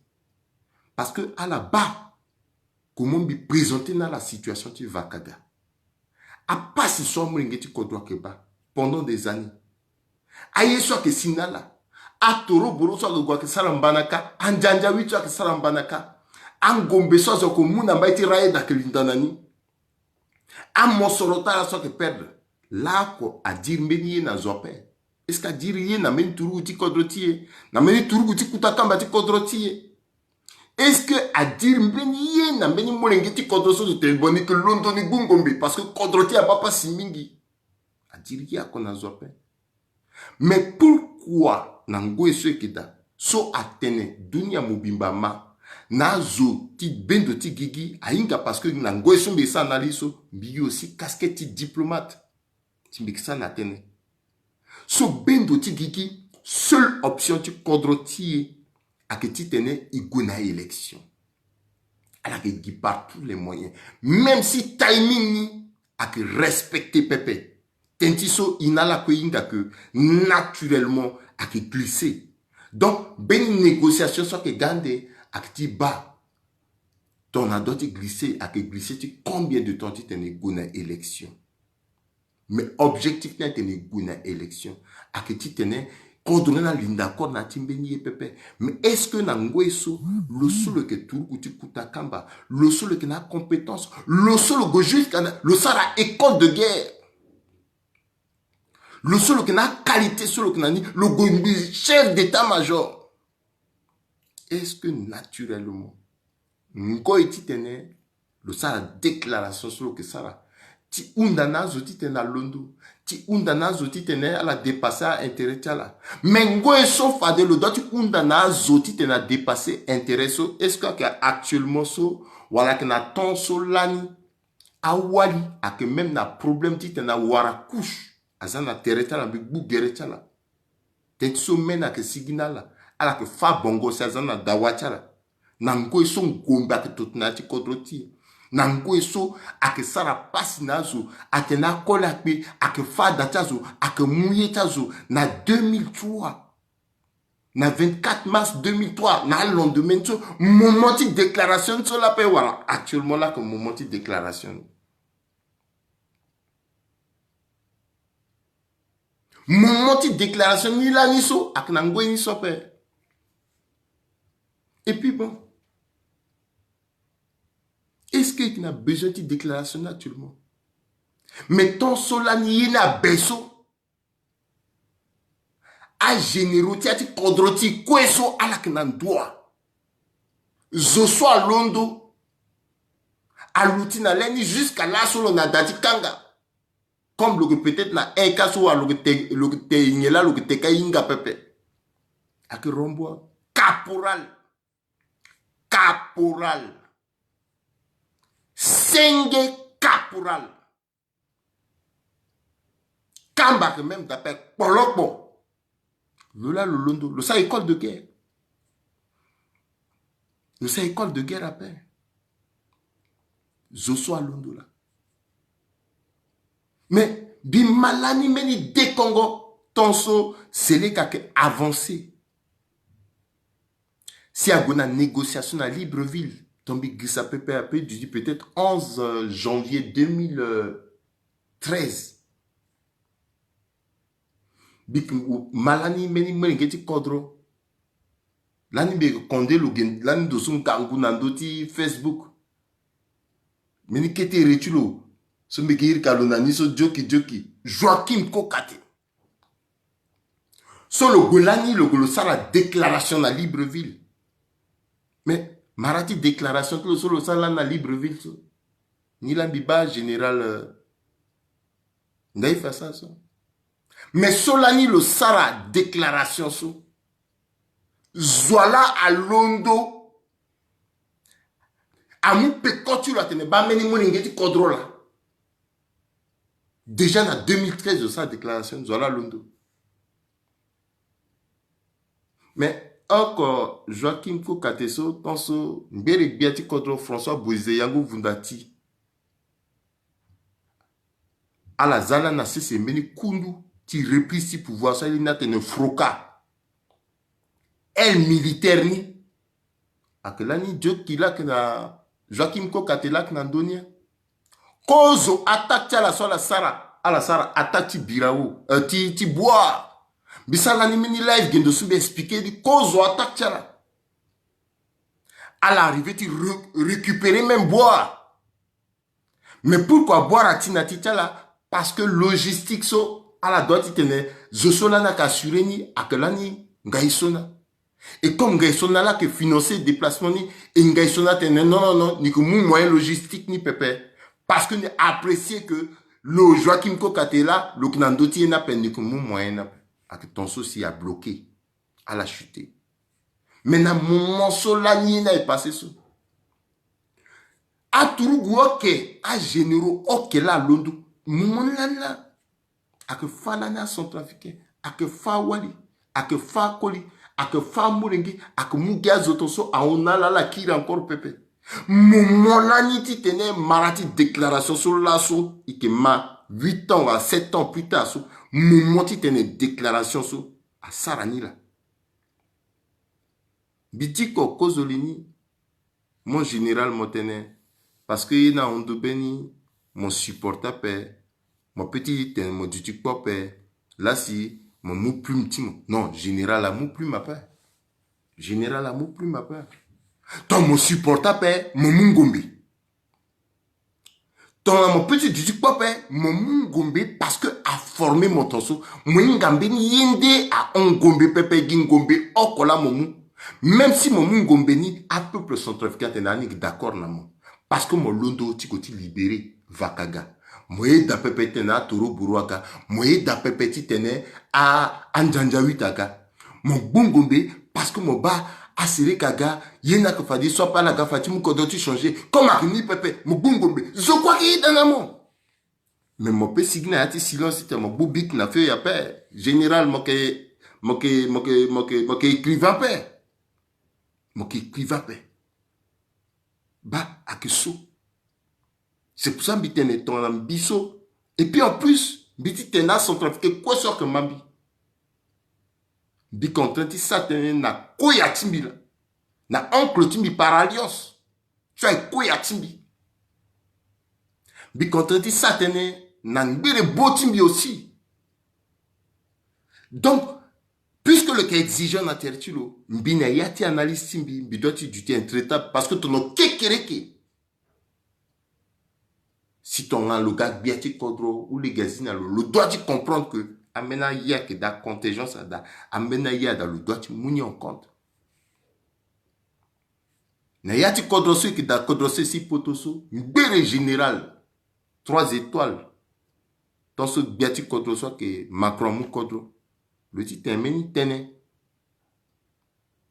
Parce que à la bas, comment me présenter dans la situation tu vas kaga. A pas si son mringeti kodwa keba pendant des années. Aye soit que sinala. A toro boro soit le gwa que salambanaka, anjanja wi soit que salambanaka. Angombe soit que muna maiti raye da que lindanani. A mosorota soit que perdre. Là ko a dire meni na zope. Est-ce qu'à dire yé na meni turu ti kodrotiye, na meni turu ti kutakamba ti kodrotiye. Est-ce que à dire meni yé na meni molenge ti kodroso de teleboni que londo ni gungombe parce que kodroti a papa simingi. À dire yé a kona zope. Mais pourquoi nango eso ekida so atene dunia mobimba ma na zo ti bendo ti gigi ainga parce que nango eso mbe sa analiso mbi aussi casquette ti diplomate ti mbikisa na tene. So bendo ti gigi, seule option ti kodroti a que ti tene iguna élection. Alors que gi par tous les moyens. Même si timing ni a que respecter pepe. Tentiso inala ko inga que naturellement a que glisser. Donc, ben négociation soit que gande a que ti ba. Ton a doti glisser a que glisser ti combien de temps ti tene iguna élection. Mais objectif n'est pas une élection. À que tu tenais, coordonner la ligne d'accord, na timbeni pepe. Mais est-ce que n'angweso, le seul que tout kuti kutakamba, le seul qui n'a compétence, le seul que jusqu'à le sara école de guerre, le seul qui n'a qualité, seul qui n'a ni le chef d'état-major. Est-ce que naturellement, n'goy ti tenait, le sara déclaration sur le que sara. Ti undana zoti tena londo. Ti undana zoti tena ala dépasser intérêt tala. Mengo e so fade le do ti undana zoti tena dépasser intérêt so. Est-ce que actuellement so wala que na ton so lani awali a que même na problème ti tena wara couche azana tereta la big bu gere tala. Tet so mena que signala ala que fa bongo sa azana dawatala. Nango e so ngomba que totna ti kodroti. Nango eso ake sara pasi nazo ake na kola pe ake fada tazo ake mouye tazo na 2003 na 24 mars 2003 na lendemain so moment de déclaration sur la paix voilà actuellement là comme moment de déclaration moment de déclaration ni la ni so ake nango ni so pe et puis bon. Est-ce qu'il a besoin de déclaration naturellement? Mais ton solani na beso a généraux ti ati kodroti kweso ala kinandua zoso a londo aluti na leni jusqu'à là solo na dati kanga comme le peut-être na eka so lo te ingela lo te kainga pepe ak rombo caporal Senge caporal. Kamba que même d'appel Polokbo. Lola le londo. Le sa école de guerre. Le sa école de guerre appelle. Zoso à londo là. Mais bimalani meni de Congo. Tonso c'est les cas avancé. Si à une négociation à Libreville. Tombi Gissa PPAP du peut-être 11 janvier 2013. Bik malani meni mengeti kodro. Lani be konde lugen lani dosum kangu nandoti Facebook. Meni kete retulo. So mbekir kalonani so joki. Joachim Kokate. So le golani le golosala déclaration à Libreville. Mais Marati déclaration que le solo ça na Libreville ni la biba général Ndaïfa ça Mais Solani le Sara déclaration so. Zola à Londo. Amu pekotu la tene ba meni moningeti kodro la. Déjà en 2013 de sa déclaration Zola Londo. Mais encore Joachim Kokateso Tanso Mbere Biati Kodro François Boise Yango Vundati. À la Zala na se meni kundu ti repris si pouvoir ça il n'a tene froka. El militaire ni akelani Dieu qui l'a que na Joachim Kokatela que na donia. Kozo attaque à la sola Sara à la Sara attaque ti birao ti bois. Bisala ni mini live gendo sube expliquer di Kozo attaque là. À l'arrivée tu récupérer même bois. Mais pourquoi boire à Tinati là? Parce que logistique so à la droite tene zosola na kassuré ni akelani ngaisona. Et comme ngaisona là que financer déplacement ni et ngaisona tene non ni que mon moyen logistique ni pépé parce que ni apprécier que le Joachim Kokatela le knandoti na peine ni que mon moyen na que ton souci a bloqué à la chuter. Maintenant mon solani na est passé ça. A turugu ok a généraux ok là londo mon lana a que falana centrafricain a que fa wali a que fa koli a que fa murengi a que mugia zotoso a on a la kiri encore pépé mon lani ti tenait marati déclaration sur l'asso et que ma 8 ans à 7 ans plus tard so mon ti tenait déclaration sur à Sarani là bitiko kozolini mon général Montene parce que il a on de beni mon supporter mon petit mon duty pop là si mon mou plume timo non général à mou plume ma père général à mou plume ma père ton mon supporter mon mungombe ton mon petit duty pop mon mungombe parce que a formé mon tonso mon ngambe ni yende a ongombe pepe gingombe okola mon même si mon mungombe ni a peuple centrafricain tenani d'accord na mon parce que mon londo tikoti libéré vakaga moye da pepe tena toro buruaga moye da pepe ti tene a anjanjawitaga mon bungombe parce que mon ba asiri kaga yena ka fadi soit pas la gafati mu kodoti changer comme akini pepe mon bungombe zo kwa ki danamo mais mon pe signa ati silence te mon bubik na fait ya père général moke écrivain père moke écrivain père ba akeso. C'est pour ça que je suis ton ambition. Et puis en plus, je suis centrafricain. Quoi soit que mambi? Je suis content de ça. Na koya timbi la. Na oncle timbi par alliance. Tu as koya timbi. Je suis content de ça. Na ngere beau timbi aussi. Donc, puisque le cas exigeant na territoire, je yati analyse timbi. Je dois être intraitable parce que ton nom kekereke. Si ton a le gars biati kodro ou les gazines le doit comprendre que amena ya que da contingence da amena ya da le doit mouni en compte na yati kodro ce que da kodro ce si potoso mbere général 3 étoiles dans ce biati kodro soit que Macron mou kodro le dit termine tene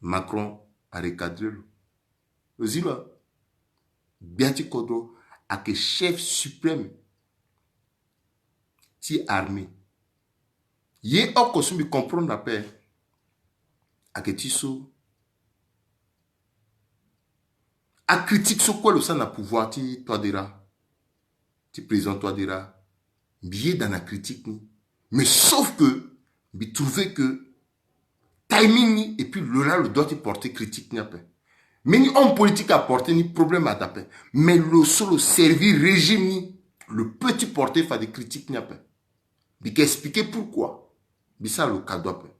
Macron a recadré le zilo biati kodro à que chef suprême ti armée yé o kosumi comprendre la paix à que tiso a critique sur quoi le sang na pouvoir ti toi dira ti président toi dira billet dans la critique ni mais sauf que bi trouver que timing ni et puis le doit te porter critique ni après. Mais ni homme politique a porté ni problème à taper. Mais le seul servir régime ni le petit porter faire des critiques ni après. Il faut expliquer pourquoi. Mais ça le cadeau après.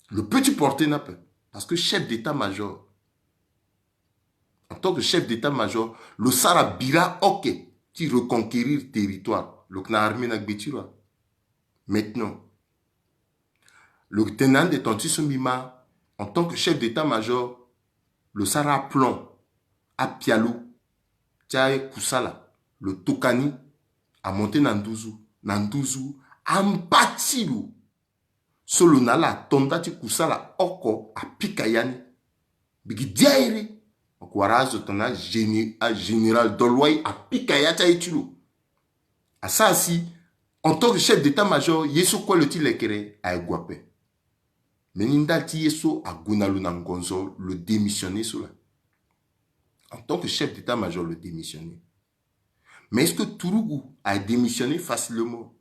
Le petit porter n'a pas. Parce que chef d'état-major, en tant que chef d'état-major, le Sarabira ok qui reconquérir territoire. Le kna armée n'a pas. Maintenant, le tenant de Tontisumima en tant que chef d'état-major, le Sara Plon, à Pialou, Tchaï Koussala, le Tokani, a monté Nandouzou, nanduzu ampatilu solo nala tondati kusala oko apika yani bigi diaire okwarazo tona général Dolway apika yacha itilu asasi en tant que chef d'état-major yeso quoi le tilekere a egwape menindati yeso agunalu nangonzo le démissionner cela en tant que chef d'état-major le démissionner. Mais est-ce que Tourougou a démissionné facilement?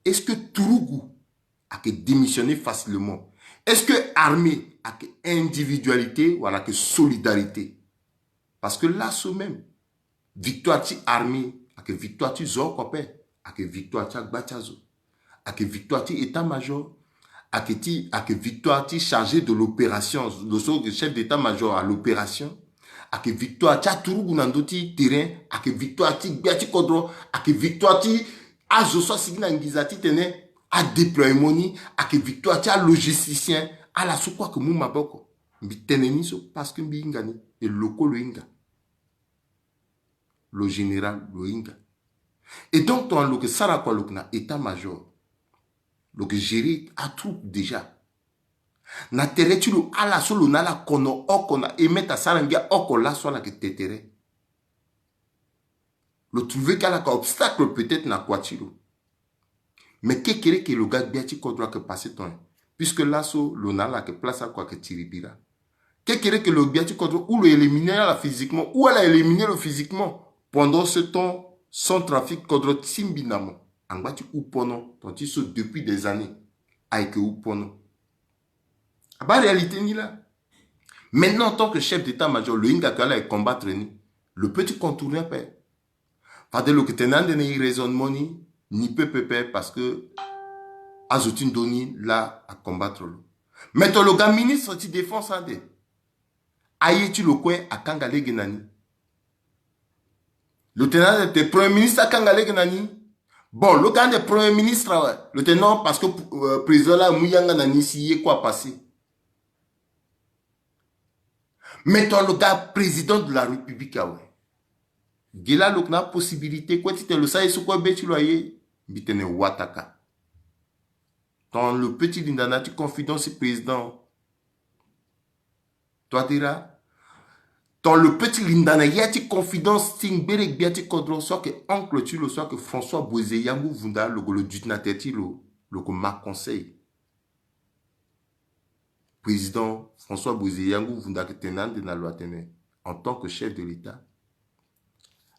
Est-ce que Tourougou a démissionné facilement? Est-ce que armée a individualité ou a solidarité? Parce que là, ce même, victoire ti armée, a victoire ti Zokopé, a victoire ti Agbachazo, a victoire ti état-major, a victoire ti chargé de l'opération, le chef d'état-major à l'opération, a victoire ti Tourougou nandoti terrain, a victoire ti Biati Kodro, a victoire ti Azoso Signa Ngizati tene, a déploiement, a victoire ti logisticien, a la soukwa que mou maboko. Mbi teneni so parce que mbi ingani et loko lo inga. Le général lo inga. Et donc ton lo que sara kwa lo na état-major. Lo que gérer a troupe déjà. Na tere tu lo ala solo na la kono okona et meta sarambia okola so la que tetere. Le trouver qu'à la obstacle peut-être na kwa tilo. Mais que kere que le gars biati kodra que passer ton. Puisque là so lo na la que place à quoi que tiribira. Qu'est-ce que le biati contre ou le éliminer là physiquement ou elle a éliminé le physiquement pendant ce temps sans trafic contre Timbinamo en bas tu ou pono tant ils sont depuis des années avec ou pono à bas réalité ni là maintenant en tant que chef d'état-major le inga kala est combattre ni le petit contourner père pas de le que tenant de ni raisonnement ni peu parce que azotin doni là à combattre le maintenant le gars ministre de défense en des Aïe-tu le coin à Kangale Genani? Le tenant de premier ministre à Kangale Genani? Bon, le gars de premier ministre, le tenant parce que président là, Mouyanga Nani, s'y est quoi passé. Mettons le gars président de la République, ouais. Gela, le gars, possibilité, quoi, tu te le sais, ce quoi, tu l'as bitene Wataka. Dans le petit Lindana, tu confidence président. Toi, dira. Dans le petit Lindana, il y a une confidence, il y a une confidence, soit que oncle tu le, soit que François Bozé Yangou Vunda, le dutinateur, le ma conseil. Président François Bozé Yangou Vunda, que tenant de la loi tenait, en tant que chef de l'État,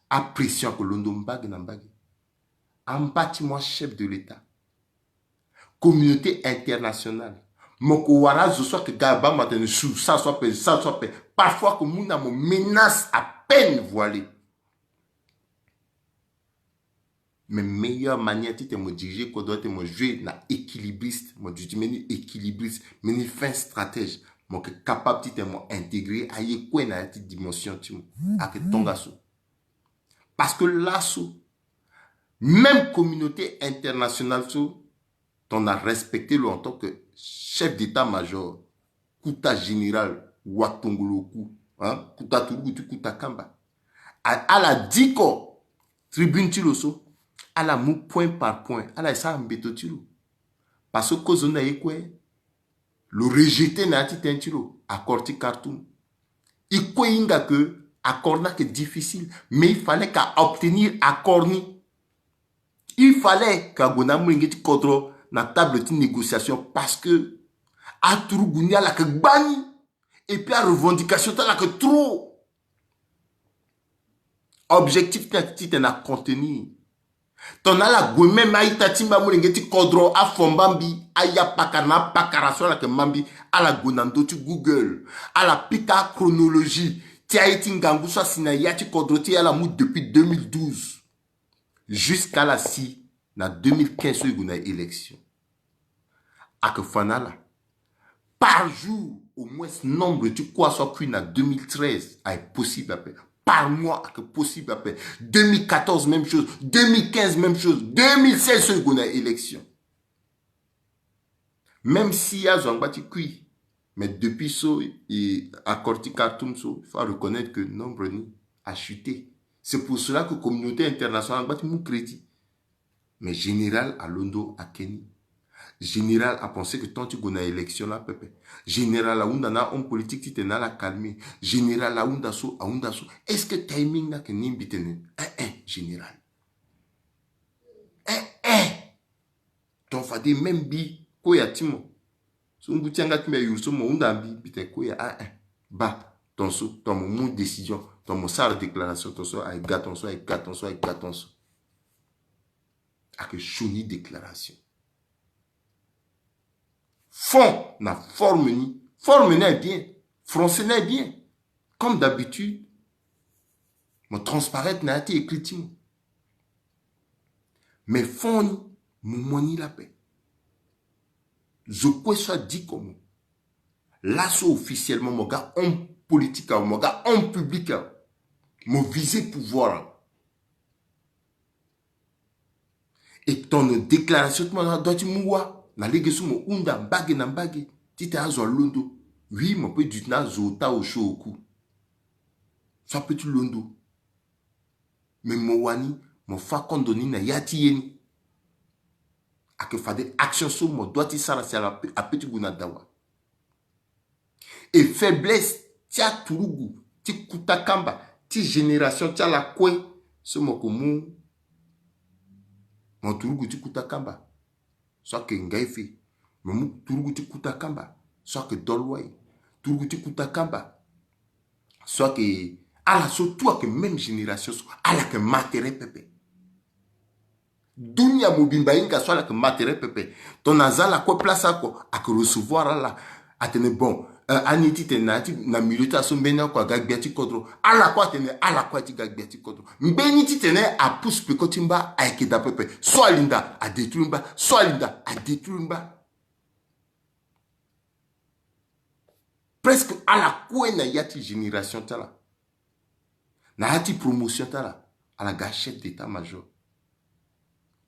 appréciant que l'ondombag n'ambag, en bâtiment chef de l'État, communauté internationale, Mokowara, je soit que Gaba matin, ça soit fait, ça soit fait. Parfois que mon âme menace à peine voilée. Mais meilleure manière de me diriger, que doit me jouer na équilibriste, moi je dis meni équilibriste, meni fin stratège, moi que capable de m'intégrer à y quoi na cette dimension tu à que tongaso. Parce que là même communauté internationale t'en a respecté en tant que chef d'état-major, Kouta général, Watongoloku, hein, Kouta Tourugutu, Kouta Kamba. À la diko, tribune Tiloso, à la mou point par point, à la sa mbeto Tilo. Parce que Kozona Ekwe, le rejeté n'a pas Tilo, accord Khartoum. Il quoi inga que, accord n'a que difficile, mais il fallait qu'à obtenir accord ni. Il fallait qu'à Gonamouingeti Kodro, na table de négociation parce que à Tourougunia la que bani et puis à revendication la que trop objectif tactique na contenir ton a la gomme maïta timba moulingeti kodro a fombambi aya pakana pakara sur la que mambi à la gonando tu Google à la pika chronologie ti a été ngangu soit sinaya ti kodro ti a la mou depuis 2012 jusqu'à la si na 2015 il y a une élection. À que fanala par jour au moins nombre de quoi soit qu'une à 2013 est possible après. Par mois à que possible après. 2014 même chose, 2015 même chose, 2016 il y a une élection. Même si y a Zambati kui, mais depuis ça et à Korti Khartoum il faut reconnaître que le nombre a chuté. C'est pour cela que la communauté internationale a battu mon crédit. Mais général à Londo, à Kenny. Général a pensé que tant que tu as élection là, Pepe. Général a un homme politique qui t'a la calmer. Général a undaso. Est-ce que timing n'a que n'imbitene? Général. Ton fadi même bi, koya timo. So ngutianga tu me yurso mo undambi, bite koya, ba, ton so, ton mon décision, ton mon sale déclaration, ton so, ay gâton so. A que chouni déclaration. Fond na forme ni. Forme n'est bien. Français n'est bien. Comme d'habitude, mon transparaître n'a été écrit. Mais fond ni, mon ni la paix. Je peux soit dit comme l'assaut officiellement, mon gars, homme politique, mon gars, homme public, mon visé pouvoir. Et ton déclaration, tu m'as dit, moi, na ligue sous mon unda, bague na bague, tu t'es à londo. Oui, mon peu du na zota au chaud au cou. Soit petit londo. Mais mon wani, mon fa kondoni na yati yeni. A que fade action sur mon doigt, tu sara à petit gouna dawa. Et faiblesse, tia turugu, ti kutakamba, ti génération, tia la kwe, ce mon komu, mon turugu ti kutakamba. Soit que ngaifi, mon turugu ti kutakamba, soit que dolway, turugu ti kutakamba, soit que, à la surtout que même génération, à la que matériel pepe. Dunia mobimba inga soit la que matériel pepe. Ton azala quoi place à quoi, à que recevoir là, à tenir bon. Aniti tenati na milita so mbena kwa gagbiati kodro ala kwa tene ala kwa ti gagbiati kodro mbeni ti tene a pousse pe kotimba a ekeda pepe so alinda a détruire so alinda a détruire presque ala kwa na yati génération tala na yati promotion tala à la gâchette d'état major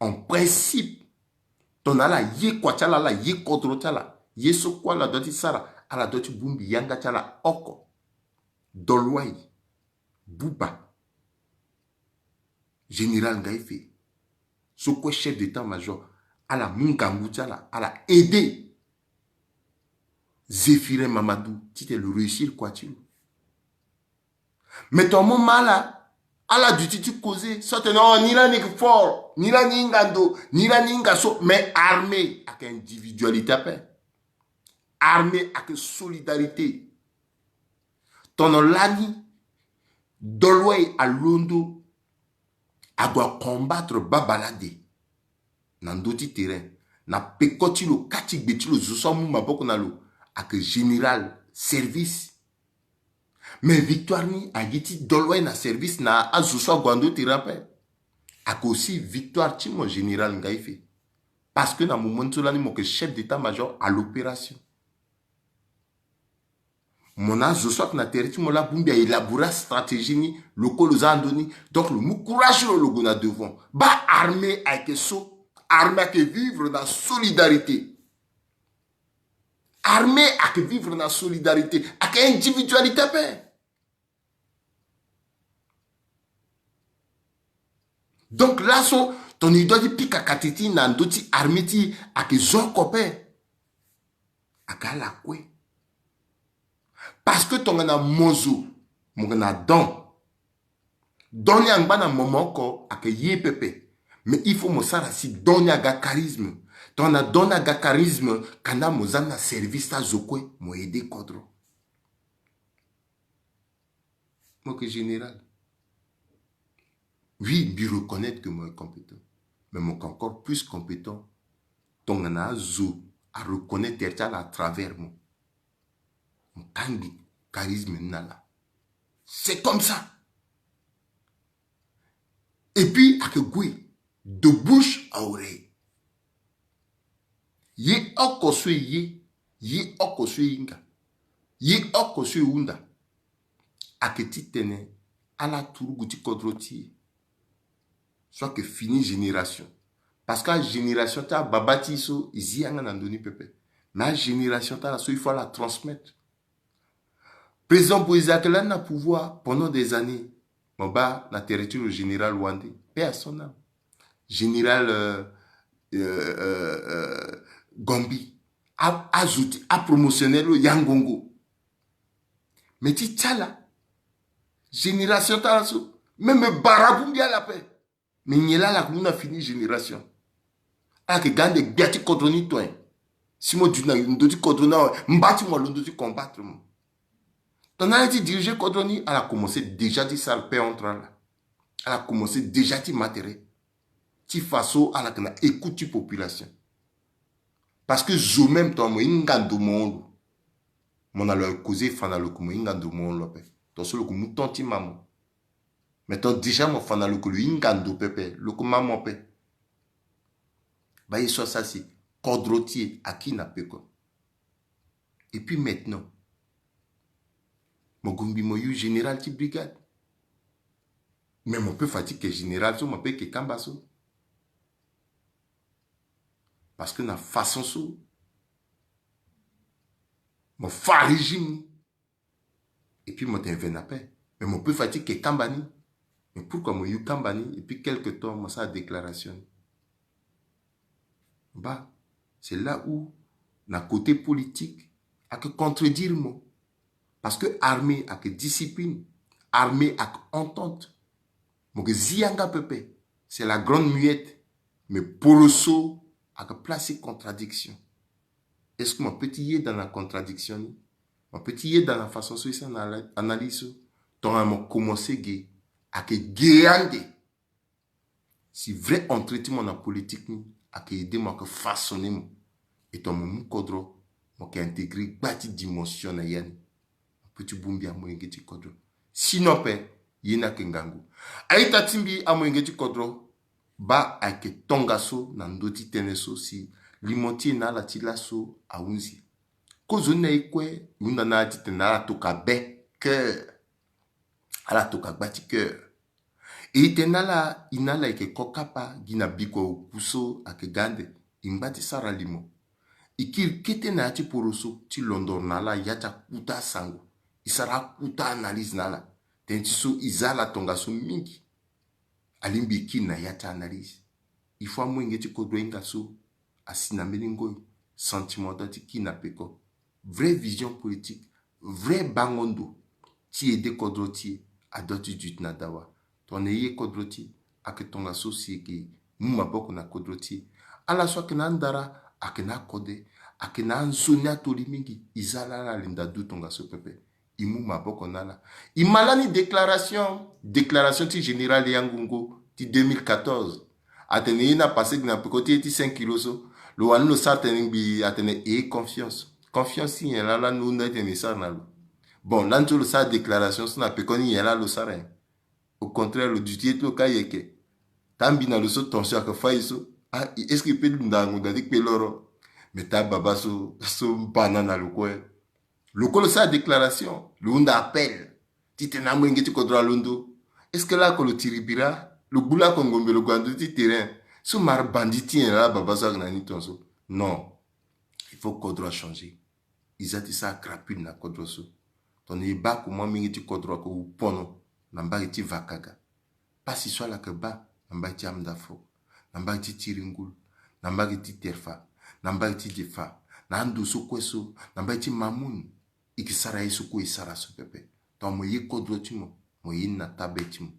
en principe ton ala ye kwa tala la ye kodro tala ye so kwa la doti sara ala doti bumbi yanga tala oko dolwai buba général Ngaïfe so quoi chef d'état-major ala mungangu tala ala aider Zéphirin Mamadou tu t'es le réussir quoi tu mais ton moment là ala du tu causé soit non ni la ni fort ni la ni ngando ni la ni ngaso mais armé avec individualité après armé avec solidarité. Ton lani, dolway à Londo, a doit combattre Babalade. Dans d'autres terrains. Na pekoti lo kati beti lo zosamu maboko na lo. Avec général service. Mais victoire ni a yiti dolway na service na a zosa gwando terrain. Avec aussi victoire ti mon général Ngaïfe. Parce que dans mon moment là, mon chef d'état-major à l'opération. Mon âge, je sois que na territoire, mon la bumbi a élaboré stratégie ni local aux andoni. Donc le mou courage le logo na devant. Ba armé avec so, armé avec vivre dans solidarité. Armé avec vivre dans solidarité, avec individualité paix. Donc là so ton idole di pika katiti na ndoti armé ti avec zon copain. Avec la kwe. Parce que ton a mozo, mon a don. Don yang bana moment ko ake ye pepe. Mais il faut mo sara si don ya ga charisme. Ton a don ga charisme kana mo na service à zokwe mo aider kodro. Moi que général. Oui, lui reconnaître que moi est compétent. Mais moi encore plus compétent. Ton a zo à reconnaître à travers moi. Tangi charisme nala. C'est comme ça. Et puis, à que gouy, de bouche à oreille. Ye okoswe ye okoswe inga. Ye okoswe unda. A que ti tene, à la tourou ti kodroti. Soit que fini génération. Parce que la génération ta babati so, ici anga nandoni pepe. Mais la génération ta la so, il faut la transmettre. Président Boïsaki n'a pouvoir pendant des années. Mon bas, la territoire général Wandé. Paix à son âme. général Gombi, a promotionné le Yangongo. Mais tu tchala, génération talasso, même Baraboundi à la paix. Mais il y a là qu'on a fini génération. Ah, que gande biati kodroni toi. Si moi tu n'as une doti kodrona, m'bati moi l'ondoti combattre. Ton a été dirigé kodroni, elle a commencé déjà dit ça le paix entre là. Elle a commencé déjà dit matériel. Ti façon à la kana écoute population. Parce que je même toi moi ingando monde. Mon a leur causé fana le comme ingando monde là paix. Ton seul comme tonti maman. Mais toi déjà mon fana le comme ingando pépé, le comme maman paix. Bah, il soit ça, c'est cordrotier à qui n'a pas quoi. Et puis maintenant, mon gombi moyu général qui brigade. Mais mon peu fatigué général, mon peu que cambasso. Parce que na façon sous, mon fa régime. Et puis mon t'invente à paix. Mais mon peu fatigué que cambani. Mais pourquoi moi eu cambani? Et puis quelques temps, moi ça déclaration. Bah, c'est là où, na côté politique, a que contredire moi. Parce que armée a que discipline, armée a que entente. Donc zianga pepe, c'est la grande muette. Mais poroso a que placer contradiction. Est-ce que mon petit y est dans la contradiction? Mon petit y est dans la façon de ça analyse. Ton a commencé à que guéande. Si vrai entretien dans la politique, à que aider moi que façonner. Et ton mon kodro, moi qui intégrer bâti dimension na yann. Petit boumbi à moi ngeti kodro. Sinon pe yena kengangu. Aïta timbi à moi ngeti kodro. Ba ake tongaso na ndoti teneso si limoti na la tilaso a unzi. Kozo na ikwe yunda na ati tena toka be cœur. Ala toka bati cœur. Et tenala inala ike kokapa gina biko puso ake gande imbati sara limo. Ikil kete na ati poroso ti londor nala yata kuta sango. Isara kuta analyse nala. Tentiso izala tongaso mingi. Alimbi ki na yata analyse. Il faut moins que kodro ingaso asina melingoi sentiment dati ki na peko. Vraie vision politique, vrai bangondo ti ede kodro ti adoti dut na dawa. Ton eye kodro ti ake ton associé ki muma boko na kodro ti. Ala so ke na ndara ake na kode ake na nsonia toli mingi izala la linda du tonga so pepe. Imuma boko nala. Imalani déclaration ti général Yangongo ti 2014. Atene ina passé na côté ti 5 kilos so. Le wanu no sartene bi atene e confiance. Confiance si yela la no na tene sa na lo. Bon, là tu le sa déclaration so na pekoni yela lo sarin. Au contraire, le dutier to kayeke. Tambi na lo so tension ka fa iso. Ah, est-ce que peut ndango dadi pe loro. Mais ta baba so banana lo ko. Le ko le sa déclaration, le unda appel. Ti tena mo ngeti ko droit londo. Est-ce que là ko le tiribira le boula kongombe le guando ti terrain sous mar banditi là baba ça na ni tonso non il faut kodro changer ils ont ça crapule na kodro so ton e ba ko mo mingi ti kodro ko pono na mba ti vakaga pas si soit la que ba na mba ti amdafo na mba ti tiringul na mba ti terfa na mba ti defa na ndu so kweso na mba ti mamun ikisara yeso ko isara so pepe ton mo ye kodro ti mo yin na tabeti mo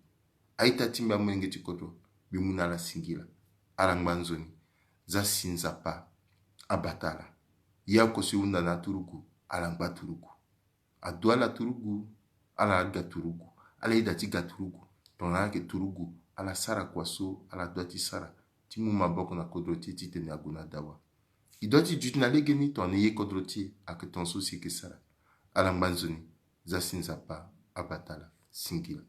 aita timba mwenge tikodo bimuna la singila alangbanzoni za sinzapa abatala ya kosi unda na turugu alangba turugu adwala turugu ala aga turugu ala idati ga turugu tona ke turugu ala sara kwaso ala doti sara timu maboko na kodroti tite na guna dawa idoti jutna legeni ton ye kodroti aketon sosi ke sara alangbanzoni za sinzapa abatala singila